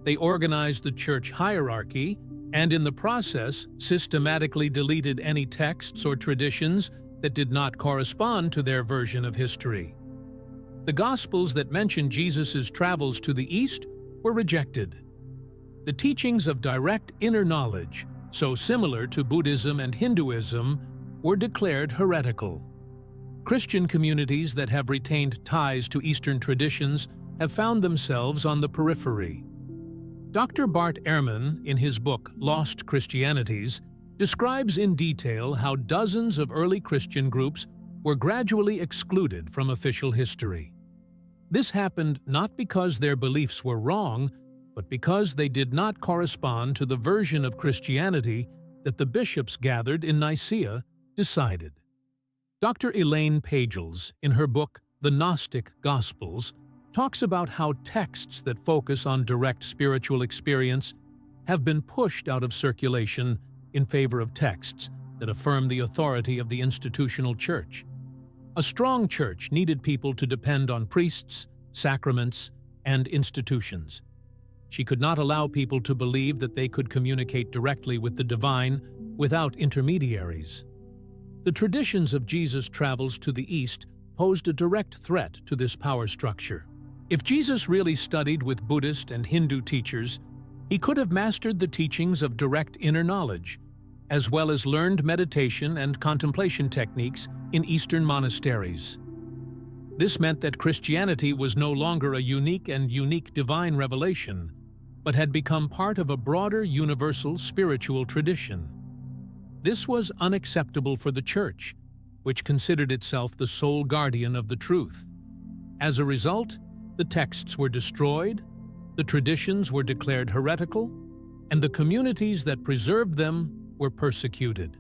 They organized the church hierarchy and in the process systematically deleted any texts or traditions that did not correspond to their version of history. The Gospels that mention Jesus' travels to the East were rejected. The teachings of direct inner knowledge, so similar to Buddhism and Hinduism, were declared heretical. Christian communities that have retained ties to Eastern traditions have found themselves on the periphery. Dr. Bart Ehrman, in his book Lost Christianities, describes in detail how dozens of early Christian groups were gradually excluded from official history. This happened not because their beliefs were wrong, but because they did not correspond to the version of Christianity that the bishops gathered in Nicaea decided. Dr. Elaine Pagels, in her book The Gnostic Gospels, talks about how texts that focus on direct spiritual experience have been pushed out of circulation in favor of texts that affirm the authority of the institutional church. A strong church needed people to depend on priests, sacraments, and institutions. She could not allow people to believe that they could communicate directly with the divine without intermediaries. The traditions of Jesus' travels to the East posed a direct threat to this power structure. If Jesus really studied with Buddhist and Hindu teachers, he could have mastered the teachings of direct inner knowledge, as well as learned meditation and contemplation techniques in Eastern monasteries. This meant that Christianity was no longer a unique divine revelation, but had become part of a broader universal spiritual tradition. This was unacceptable for the Church, which considered itself the sole guardian of the truth. As a result, the texts were destroyed, the traditions were declared heretical, and the communities that preserved them were persecuted.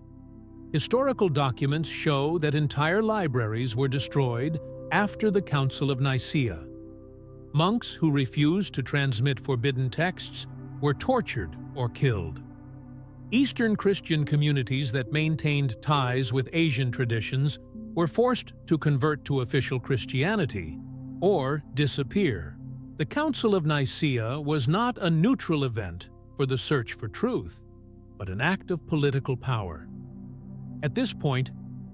Historical documents show that entire libraries were destroyed after the Council of Nicaea. Monks who refused to transmit forbidden texts were tortured or killed. Eastern Christian communities that maintained ties with Asian traditions were forced to convert to official Christianity or disappear. The Council of Nicaea was not a neutral event for the search for truth, but an act of political power. At this point,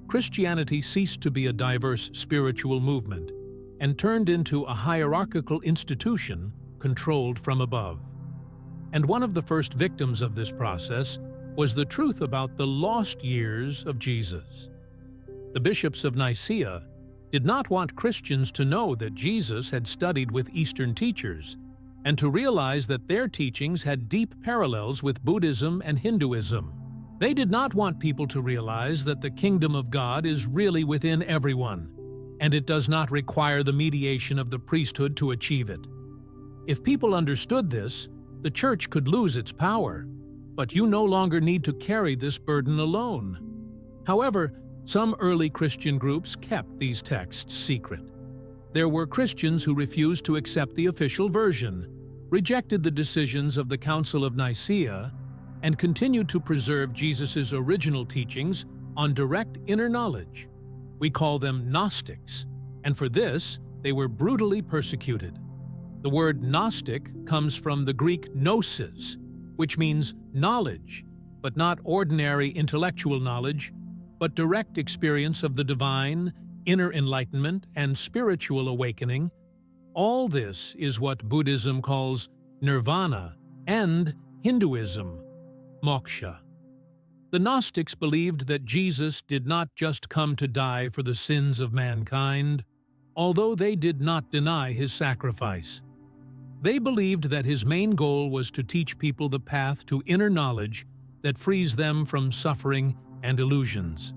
Christianity ceased to be a diverse spiritual movement and turned into a hierarchical institution controlled from above. And one of the first victims of this process was the truth about the lost years of Jesus. The bishops of Nicaea did not want Christians to know that Jesus had studied with Eastern teachers and to realize that their teachings had deep parallels with Buddhism and Hinduism. They did not want people to realize that the kingdom of God is really within everyone, and it does not require the mediation of the priesthood to achieve it. If people understood this, the church could lose its power, but you no longer need to carry this burden alone. However, some early Christian groups kept these texts secret. There were Christians who refused to accept the official version, rejected the decisions of the Council of Nicaea, and continued to preserve Jesus' original teachings on direct inner knowledge. We call them Gnostics, and for this, they were brutally persecuted. The word Gnostic comes from the Greek gnosis, which means knowledge, but not ordinary intellectual knowledge, but direct experience of the divine, inner enlightenment, and spiritual awakening. All this is what Buddhism calls nirvana and Hinduism, moksha. The Gnostics believed that Jesus did not just come to die for the sins of mankind, although they did not deny his sacrifice. They believed that his main goal was to teach people the path to inner knowledge that frees them from suffering and illusions.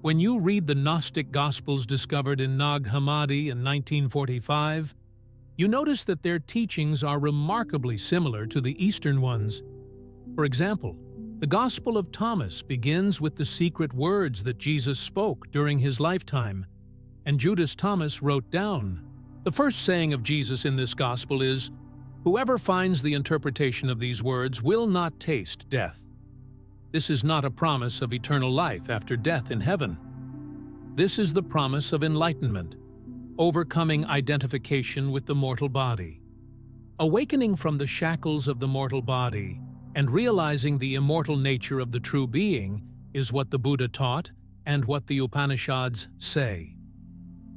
When you read the Gnostic Gospels discovered in Nag Hammadi in 1945, you notice that their teachings are remarkably similar to the Eastern ones. For example, the Gospel of Thomas begins with the secret words that Jesus spoke during his lifetime, and Judas Thomas wrote down. The first saying of Jesus in this Gospel is, "Whoever finds the interpretation of these words will not taste death." This is not a promise of eternal life after death in heaven. This is the promise of enlightenment, overcoming identification with the mortal body. Awakening from the shackles of the mortal body and realizing the immortal nature of the true being is what the Buddha taught and what the Upanishads say.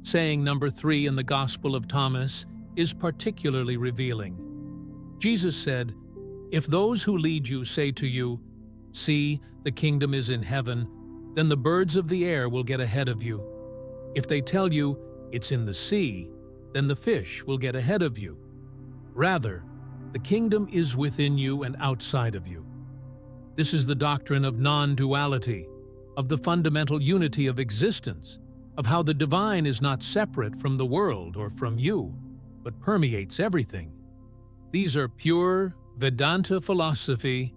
Saying number 3 in the Gospel of Thomas is particularly revealing. Jesus said, "If those who lead you say to you, 'See, the kingdom is in heaven,' then the birds of the air will get ahead of you. If they tell you, 'It's in the sea,' then the fish will get ahead of you. Rather, the kingdom is within you and outside of you." This is the doctrine of non-duality, of the fundamental unity of existence, of how the divine is not separate from the world or from you, but permeates everything. These are pure Vedanta philosophy,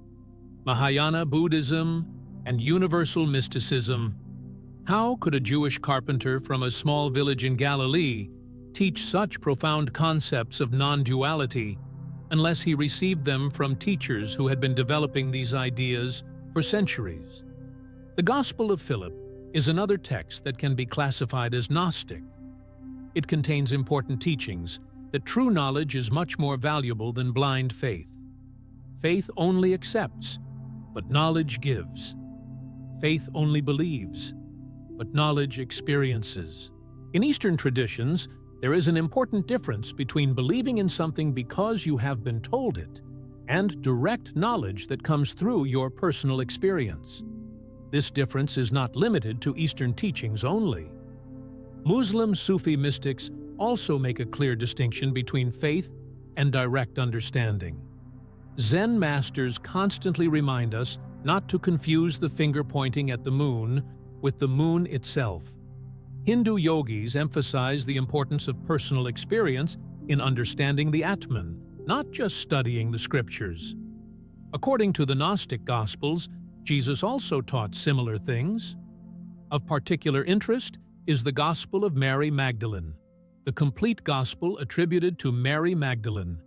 Mahayana Buddhism, and universal mysticism. How could a Jewish carpenter from a small village in Galilee teach such profound concepts of non-duality unless he received them from teachers who had been developing these ideas for centuries? The Gospel of Philip is another text that can be classified as Gnostic. It contains important teachings that true knowledge is much more valuable than blind faith. Faith only accepts, but knowledge gives. Faith only believes, but knowledge experiences. In Eastern traditions, there is an important difference between believing in something because you have been told it and direct knowledge that comes through your personal experience. This difference is not limited to Eastern teachings only. Muslim Sufi mystics also make a clear distinction between faith and direct understanding. Zen masters constantly remind us not to confuse the finger pointing at the moon with the moon itself. Hindu yogis emphasize the importance of personal experience in understanding the Atman, not just studying the scriptures. According to the Gnostic Gospels, Jesus also taught similar things. Of particular interest is the Gospel of Mary Magdalene, the complete gospel attributed to Mary Magdalene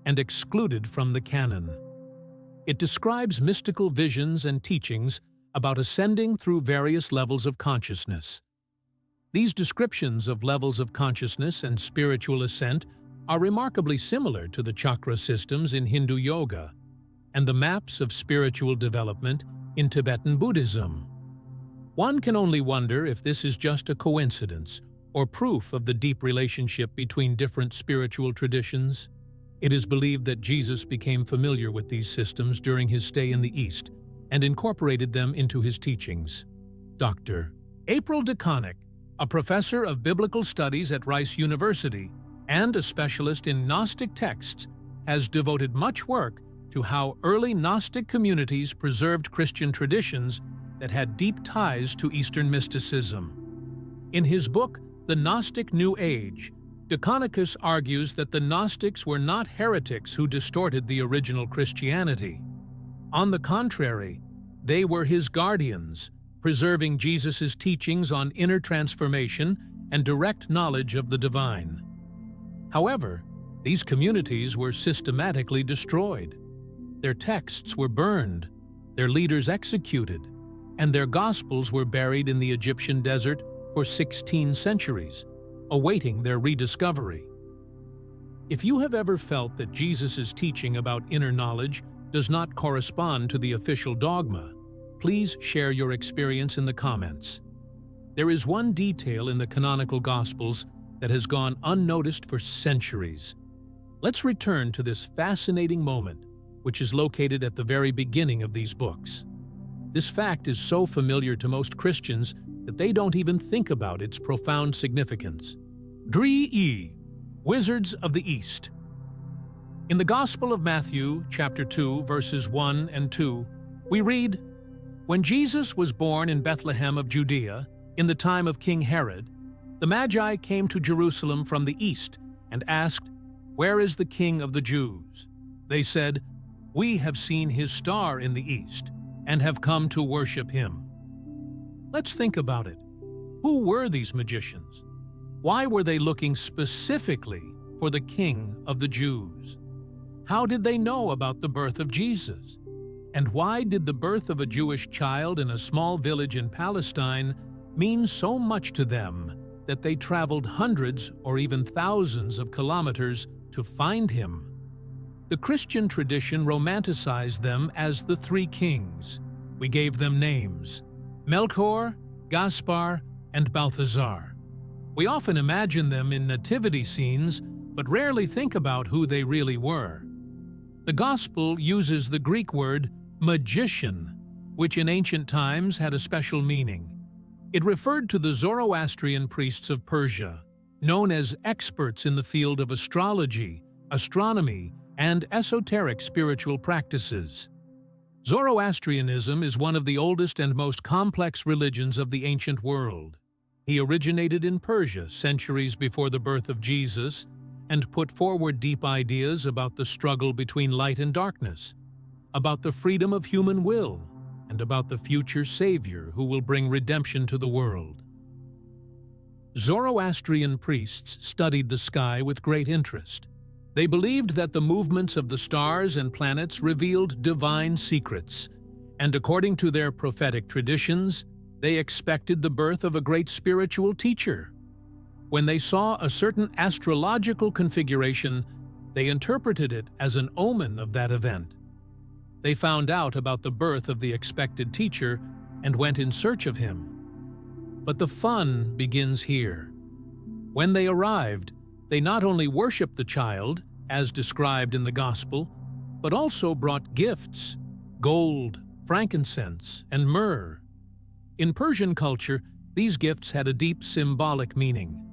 and excluded from the canon. It describes mystical visions and teachings about ascending through various levels of consciousness. These descriptions of levels of consciousness and spiritual ascent are remarkably similar to the chakra systems in Hindu yoga and the maps of spiritual development in Tibetan Buddhism. One can only wonder if this is just a coincidence or proof of the deep relationship between different spiritual traditions. It is believed that Jesus became familiar with these systems during his stay in the East and incorporated them into his teachings. Dr. April DeConnick, a professor of biblical studies at Rice University and a specialist in Gnostic texts, has devoted much work to how early Gnostic communities preserved Christian traditions that had deep ties to Eastern mysticism. In his book, The Gnostic New Age, DeConnicus argues that the Gnostics were not heretics who distorted the original Christianity. On the contrary, they were his guardians, preserving Jesus' teachings on inner transformation and direct knowledge of the divine. However, these communities were systematically destroyed. Their texts were burned, their leaders executed, and their gospels were buried in the Egyptian desert for 16 centuries, awaiting their rediscovery. If you have ever felt that Jesus' teaching about inner knowledge does not correspond to the official dogma, please share your experience in the comments. There is one detail in the canonical Gospels that has gone unnoticed for centuries. Let's return to this fascinating moment, which is located at the very beginning of these books. This fact is so familiar to most Christians that they don't even think about its profound significance. Dree, Wizards of the East. In the Gospel of Matthew, chapter 2, verses 1 and 2, we read, "When Jesus was born in Bethlehem of Judea, in the time of King Herod, the Magi came to Jerusalem from the east and asked, 'Where is the King of the Jews?' They said, 'We have seen his star in the east and have come to worship him.'" Let's think about it. Who were these magicians? Why were they looking specifically for the King of the Jews? How did they know about the birth of Jesus? And why did the birth of a Jewish child in a small village in Palestine mean so much to them that they traveled hundreds or even thousands of kilometers to find him? The Christian tradition romanticized them as the three kings. We gave them names: Melchior, Gaspar, and Balthazar. We often imagine them in nativity scenes, but rarely think about who they really were. The Gospel uses the Greek word magician, which in ancient times had a special meaning. It referred to the Zoroastrian priests of Persia, known as experts in the field of astrology, astronomy, and esoteric spiritual practices. Zoroastrianism is one of the oldest and most complex religions of the ancient world. He originated in Persia centuries before the birth of Jesus and put forward deep ideas about the struggle between light and darkness, about the freedom of human will, and about the future Savior who will bring redemption to the world. Zoroastrian priests studied the sky with great interest. They believed that the movements of the stars and planets revealed divine secrets, and according to their prophetic traditions, they expected the birth of a great spiritual teacher. When they saw a certain astrological configuration, they interpreted it as an omen of that event. They found out about the birth of the expected teacher and went in search of him. But the fun begins here. When they arrived, they not only worshipped the child, as described in the Gospel, but also brought gifts: gold, frankincense, and myrrh. In Persian culture, these gifts had a deep symbolic meaning.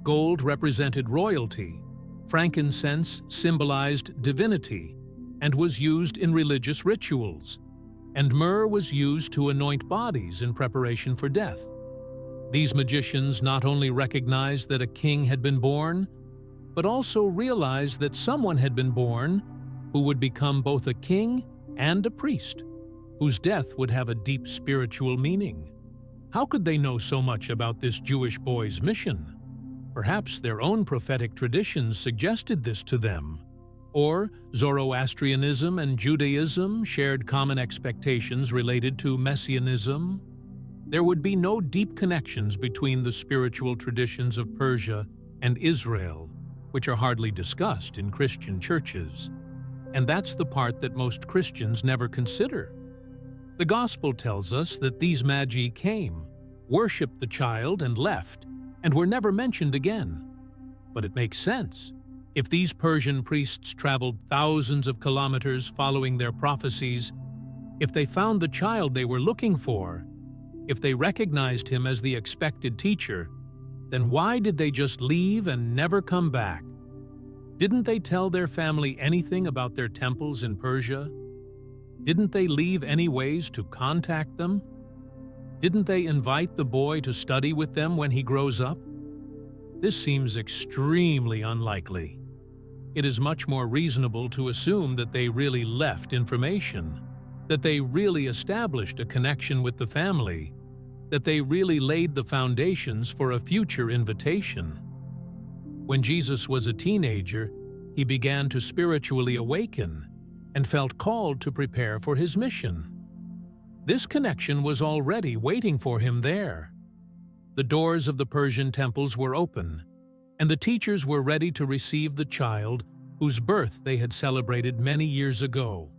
Gold represented royalty, frankincense symbolized divinity, and was used in religious rituals, and myrrh was used to anoint bodies in preparation for death. These magicians not only recognized that a king had been born, but also realized that someone had been born who would become both a king and a priest, whose death would have a deep spiritual meaning. How could they know so much about this Jewish boy's mission? Perhaps their own prophetic traditions suggested this to them. Or Zoroastrianism and Judaism shared common expectations related to messianism. There would be no deep connections between the spiritual traditions of Persia and Israel, which are hardly discussed in Christian churches. And that's the part that most Christians never consider. The Gospel tells us that these magi came, worshipped the child, and left, and were never mentioned again. But it makes sense. If these Persian priests traveled thousands of kilometers following their prophecies, if they found the child they were looking for, if they recognized him as the expected teacher, then why did they just leave and never come back? Didn't they tell their family anything about their temples in Persia? Didn't they leave any ways to contact them? Didn't they invite the boy to study with them when he grows up? This seems extremely unlikely. It is much more reasonable to assume that they really left information, that they really established a connection with the family, that they really laid the foundations for a future invitation. When Jesus was a teenager, he began to spiritually awaken and felt called to prepare for his mission. This connection was already waiting for him there. The doors of the Persian temples were open. and the teachers were ready to receive the child whose birth they had celebrated many years ago.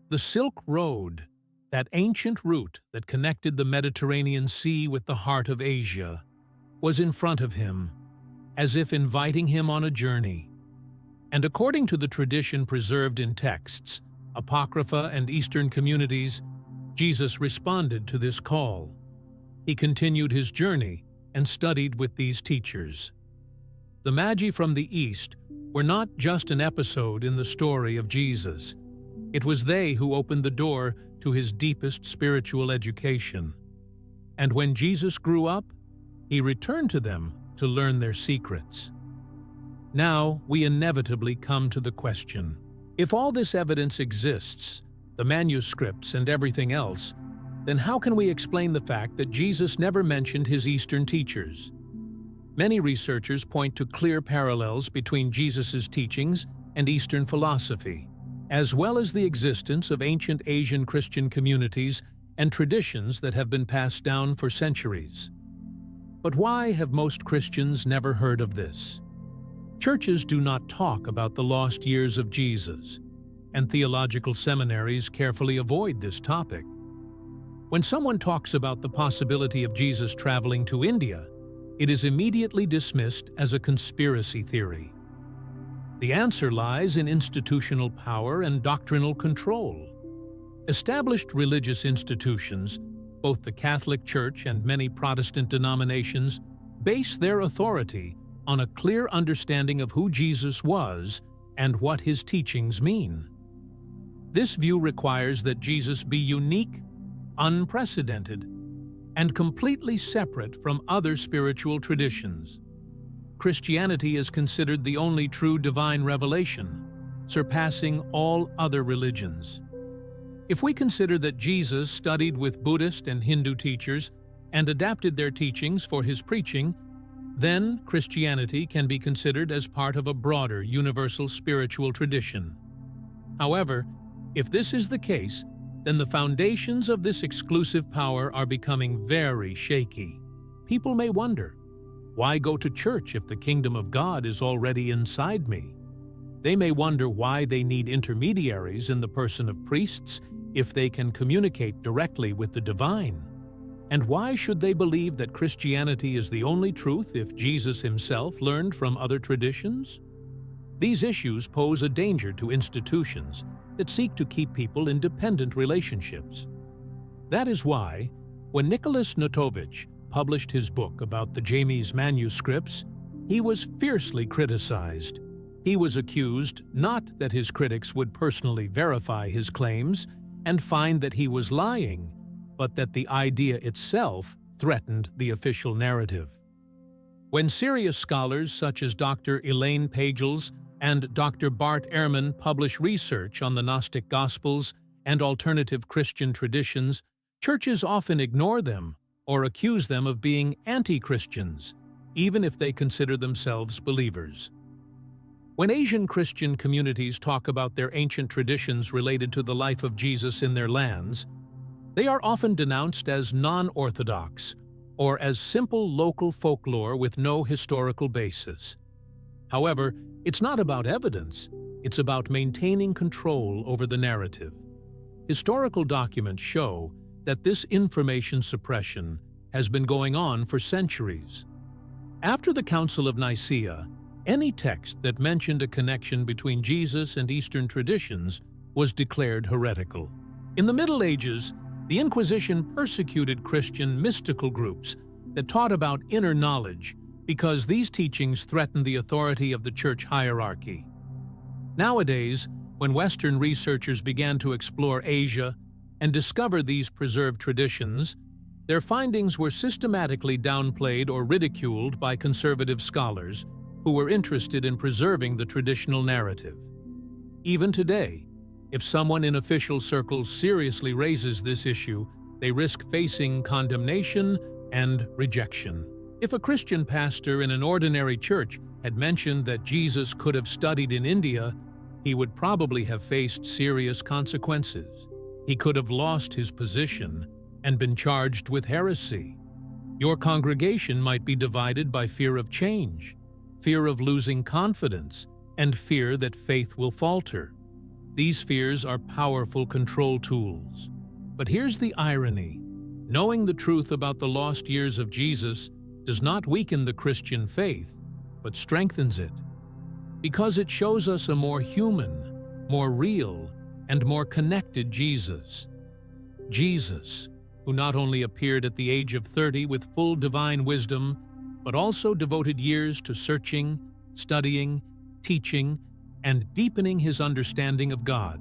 The Silk Road, that ancient route that connected the Mediterranean Sea with the heart of Asia, was in front of him, as if inviting him on a journey. And according to the tradition preserved in texts, Apocrypha, and Eastern communities, Jesus responded to this call. He continued his journey and studied with these teachers. The Magi from the East were not just an episode in the story of Jesus. It was they who opened the door to his deepest spiritual education. And when Jesus grew up, he returned to them to learn their secrets. Now we inevitably come to the question, if all this evidence exists, the manuscripts and everything else, then how can we explain the fact that Jesus never mentioned his Eastern teachers? Many researchers point to clear parallels between Jesus' teachings and Eastern philosophy, as well as the existence of ancient Asian Christian communities and traditions that have been passed down for centuries. But why have most Christians never heard of this? Churches do not talk about the lost years of Jesus, and theological seminaries carefully avoid this topic. When someone talks about the possibility of Jesus traveling to India, it is immediately dismissed as a conspiracy theory. The answer lies in institutional power and doctrinal control. Established religious institutions, both the Catholic Church and many Protestant denominations, base their authority on a clear understanding of who Jesus was and what his teachings mean. This view requires that Jesus be unique, unprecedented, and completely separate from other spiritual traditions. Christianity is considered the only true divine revelation, surpassing all other religions. If we consider that Jesus studied with Buddhist and Hindu teachers and adapted their teachings for his preaching, then Christianity can be considered as part of a broader universal spiritual tradition. However, if this is the case, then the foundations of this exclusive power are becoming very shaky. People may wonder, why go to church if the kingdom of God is already inside me? They may wonder why they need intermediaries in the person of priests if they can communicate directly with the divine. And why should they believe that Christianity is the only truth if Jesus himself learned from other traditions? These issues pose a danger to institutions that seek to keep people in dependent relationships. That is why, when Nicholas Notovich published his book about the James manuscripts, he was fiercely criticized. He was accused not that his critics would personally verify his claims and find that he was lying, but that the idea itself threatened the official narrative. When serious scholars such as Dr. Elaine Pagels and Dr. Bart Ehrman publish research on the Gnostic Gospels and alternative Christian traditions, churches often ignore them or accuse them of being anti-Christians, even if they consider themselves believers. When Asian Christian communities talk about their ancient traditions related to the life of Jesus in their lands, they are often denounced as non-orthodox or as simple local folklore with no historical basis. However, it's not about evidence, it's about maintaining control over the narrative. Historical documents show that this information suppression has been going on for centuries. After the Council of Nicaea, any text that mentioned a connection between Jesus and Eastern traditions was declared heretical. In the Middle Ages, the Inquisition persecuted Christian mystical groups that taught about inner knowledge because these teachings threatened the authority of the church hierarchy. Nowadays, when Western researchers began to explore Asia and discover these preserved traditions, their findings were systematically downplayed or ridiculed by conservative scholars who were interested in preserving the traditional narrative. Even today, if someone in official circles seriously raises this issue, they risk facing condemnation and rejection. If a Christian pastor in an ordinary church had mentioned that Jesus could have studied in India, he would probably have faced serious consequences. He could have lost his position and been charged with heresy. Your congregation might be divided by fear of change, fear of losing confidence, and fear that faith will falter. These fears are powerful control tools. But here's the irony. Knowing the truth about the lost years of Jesus does not weaken the Christian faith, but strengthens it. Because it shows us a more human, more real, and more connected Jesus. Jesus, who not only appeared at the age of 30 with full divine wisdom, but also devoted years to searching, studying, teaching, and deepening his understanding of God.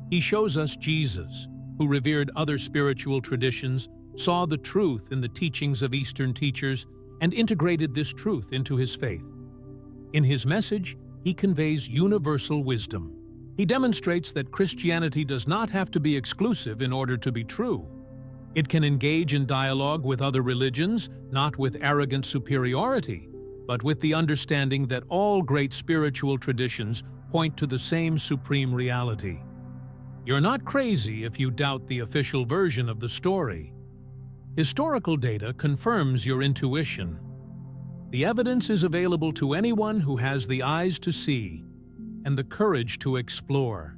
He shows us Jesus, who revered other spiritual traditions, saw the truth in the teachings of Eastern teachers, and integrated this truth into his faith. In his message, he conveys universal wisdom. He demonstrates that Christianity does not have to be exclusive in order to be true. It can engage in dialogue with other religions, not with arrogant superiority, but with the understanding that all great spiritual traditions point to the same supreme reality. You're not crazy if you doubt the official version of the story. Historical data confirms your intuition. The evidence is available to anyone who has the eyes to see and the courage to explore.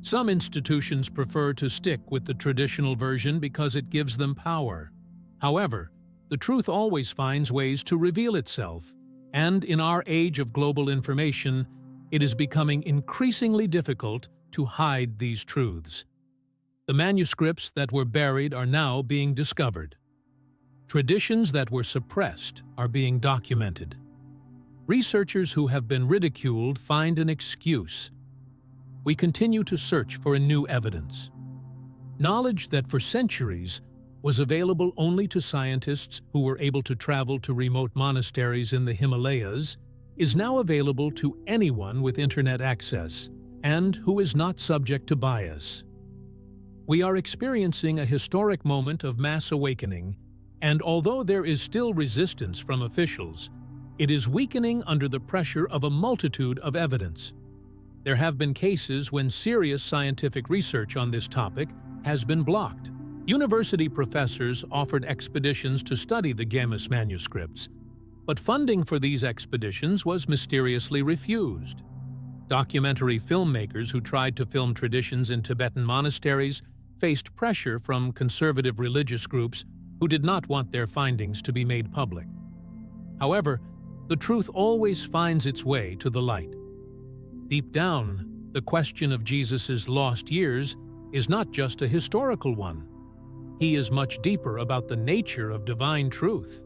Some institutions prefer to stick with the traditional version because it gives them power. However, the truth always finds ways to reveal itself, and in our age of global information, it is becoming increasingly difficult to hide these truths. The manuscripts that were buried are now being discovered. Traditions that were suppressed are being documented. Researchers who have been ridiculed find an excuse. We continue to search for new evidence. Knowledge that for centuries was available only to scientists who were able to travel to remote monasteries in the Himalayas is now available to anyone with internet access and who is not subject to bias. We are experiencing a historic moment of mass awakening, and although there is still resistance from officials, it is weakening under the pressure of a multitude of evidence. There have been cases when serious scientific research on this topic has been blocked. University professors offered expeditions to study the Gemas manuscripts, but funding for these expeditions was mysteriously refused. Documentary filmmakers who tried to film traditions in Tibetan monasteries faced pressure from conservative religious groups who did not want their findings to be made public. However, the truth always finds its way to the light. Deep down, the question of Jesus' lost years is not just a historical one. He is much deeper about the nature of divine truth.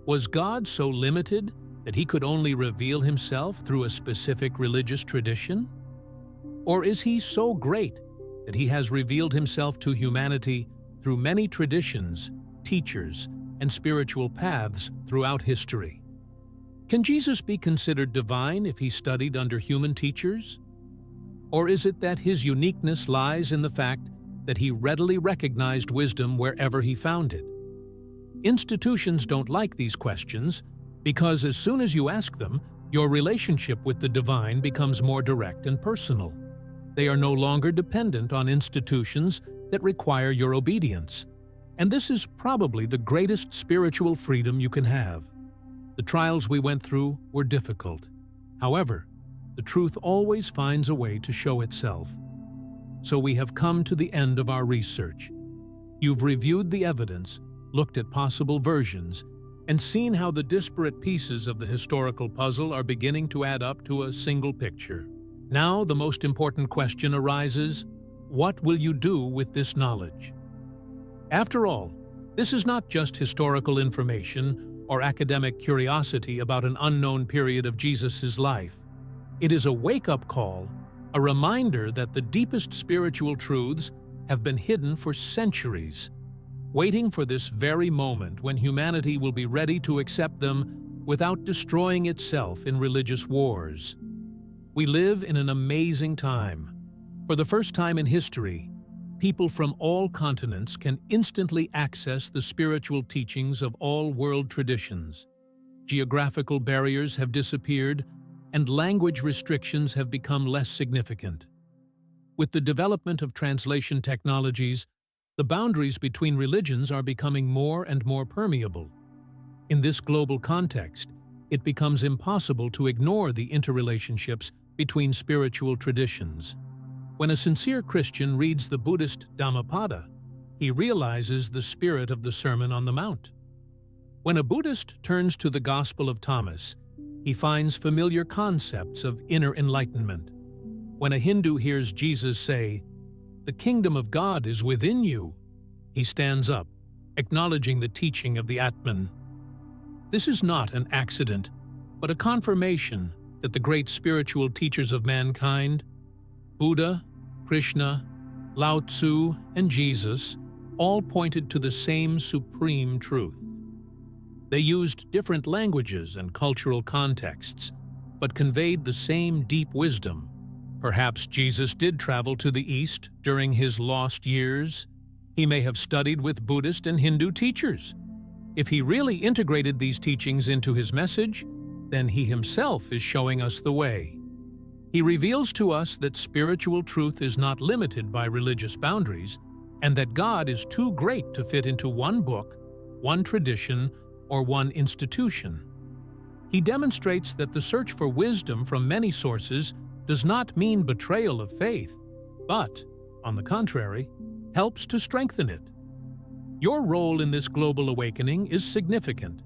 Was God so limited that he could only reveal himself through a specific religious tradition? Or is he so great that he has revealed himself to humanity through many traditions, teachers, and spiritual paths throughout history? Can Jesus be considered divine if he studied under human teachers? Or is it that his uniqueness lies in the fact that he readily recognized wisdom wherever he found it? Institutions don't like these questions because as soon as you ask them, your relationship with the divine becomes more direct and personal. They are no longer dependent on institutions that require your obedience. And this is probably the greatest spiritual freedom you can have. The trials we went through were difficult. However, the truth always finds a way to show itself. So we have come to the end of our research. You've reviewed the evidence, looked at possible versions, and seen how the disparate pieces of the historical puzzle are beginning to add up to a single picture. Now the most important question arises: what will you do with this knowledge? After all, this is not just historical information or academic curiosity about an unknown period of Jesus' life. It is a wake-up call, a reminder that the deepest spiritual truths have been hidden for centuries, waiting for this very moment when humanity will be ready to accept them without destroying itself in religious wars. We live in an amazing time. For the first time in history, people from all continents can instantly access the spiritual teachings of all world traditions. Geographical barriers have disappeared, and language restrictions have become less significant. With the development of translation technologies, the boundaries between religions are becoming more and more permeable. In this global context, it becomes impossible to ignore the interrelationships between spiritual traditions. When a sincere Christian reads the Buddhist Dhammapada, he realizes the spirit of the Sermon on the Mount. When a Buddhist turns to the Gospel of Thomas, he finds familiar concepts of inner enlightenment. When a Hindu hears Jesus say, "The kingdom of God is within you," he stands up, acknowledging the teaching of the Atman. This is not an accident, but a confirmation that the great spiritual teachers of mankind, Buddha, Krishna, Lao Tzu, and Jesus, all pointed to the same supreme truth. They used different languages and cultural contexts, but conveyed the same deep wisdom. Perhaps Jesus did travel to the East during his lost years. He may have studied with Buddhist and Hindu teachers. If he really integrated these teachings into his message, then he himself is showing us the way. He reveals to us that spiritual truth is not limited by religious boundaries, and that God is too great to fit into one book, one tradition, or one institution. He demonstrates that the search for wisdom from many sources does not mean betrayal of faith, but, on the contrary, helps to strengthen it. Your role in this global awakening is significant.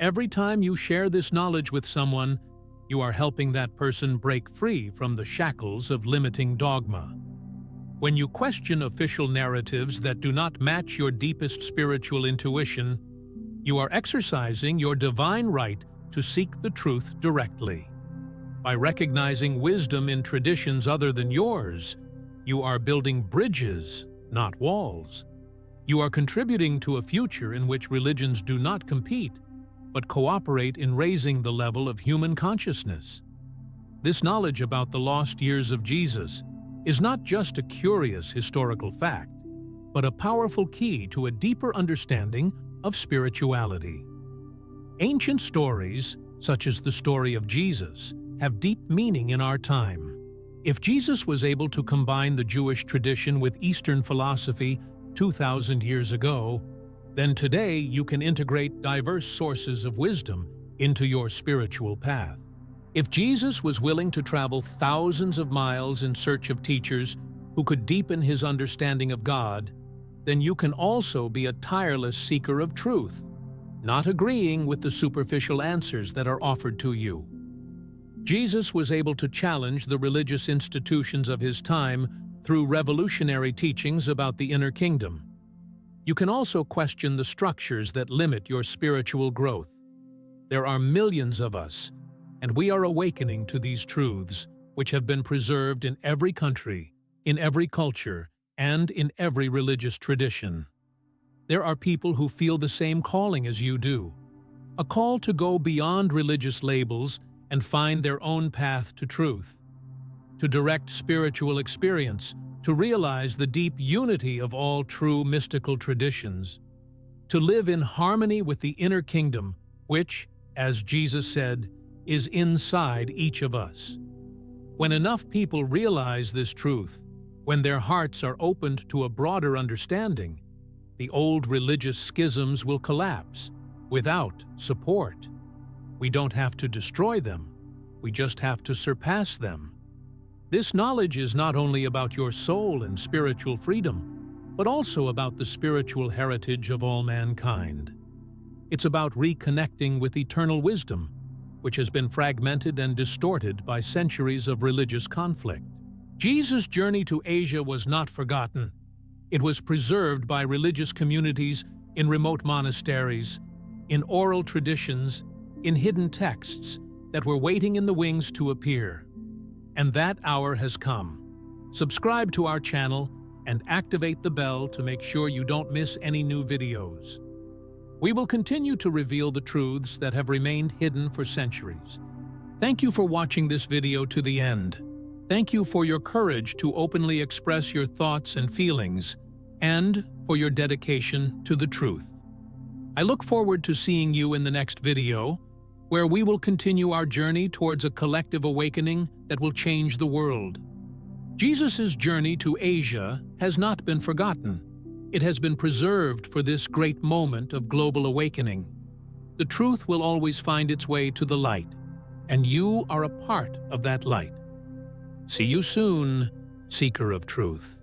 Every time you share this knowledge with someone, you are helping that person break free from the shackles of limiting dogma. When you question official narratives that do not match your deepest spiritual intuition, you are exercising your divine right to seek the truth directly. By recognizing wisdom in traditions other than yours, you are building bridges, not walls. You are contributing to a future in which religions do not compete, but cooperate in raising the level of human consciousness. This knowledge about the lost years of Jesus is not just a curious historical fact, but a powerful key to a deeper understanding of spirituality. Ancient stories, such as the story of Jesus, have deep meaning in our time. If Jesus was able to combine the Jewish tradition with Eastern philosophy 2,000 years ago, then today you can integrate diverse sources of wisdom into your spiritual path. If Jesus was willing to travel thousands of miles in search of teachers who could deepen his understanding of God, then you can also be a tireless seeker of truth, not agreeing with the superficial answers that are offered to you. Jesus was able to challenge the religious institutions of his time through revolutionary teachings about the inner kingdom. You can also question the structures that limit your spiritual growth. There are millions of us, and we are awakening to these truths, which have been preserved in every country, in every culture, and in every religious tradition. There are people who feel the same calling as you do, a call to go beyond religious labels and find their own path to truth, to direct spiritual experience, to realize the deep unity of all true mystical traditions, to live in harmony with the inner kingdom, which, as Jesus said, is inside each of us. When enough people realize this truth, when their hearts are opened to a broader understanding, the old religious schisms will collapse without support. We don't have to destroy them, we just have to surpass them. This knowledge is not only about your soul and spiritual freedom, but also about the spiritual heritage of all mankind. It's about reconnecting with eternal wisdom, which has been fragmented and distorted by centuries of religious conflict. Jesus' journey to Asia was not forgotten. It was preserved by religious communities in remote monasteries, in oral traditions, in hidden texts that were waiting in the wings to appear. And that hour has come. Subscribe to our channel and activate the bell to make sure you don't miss any new videos. We will continue to reveal the truths that have remained hidden for centuries. Thank you for watching this video to the end. Thank you for your courage to openly express your thoughts and feelings, and for your dedication to the truth. I look forward to seeing you in the next video, where we will continue our journey towards a collective awakening that will change the world. Jesus' journey to Asia has not been forgotten. It has been preserved for this great moment of global awakening. The truth will always find its way to the light, and you are a part of that light. See you soon, seeker of truth.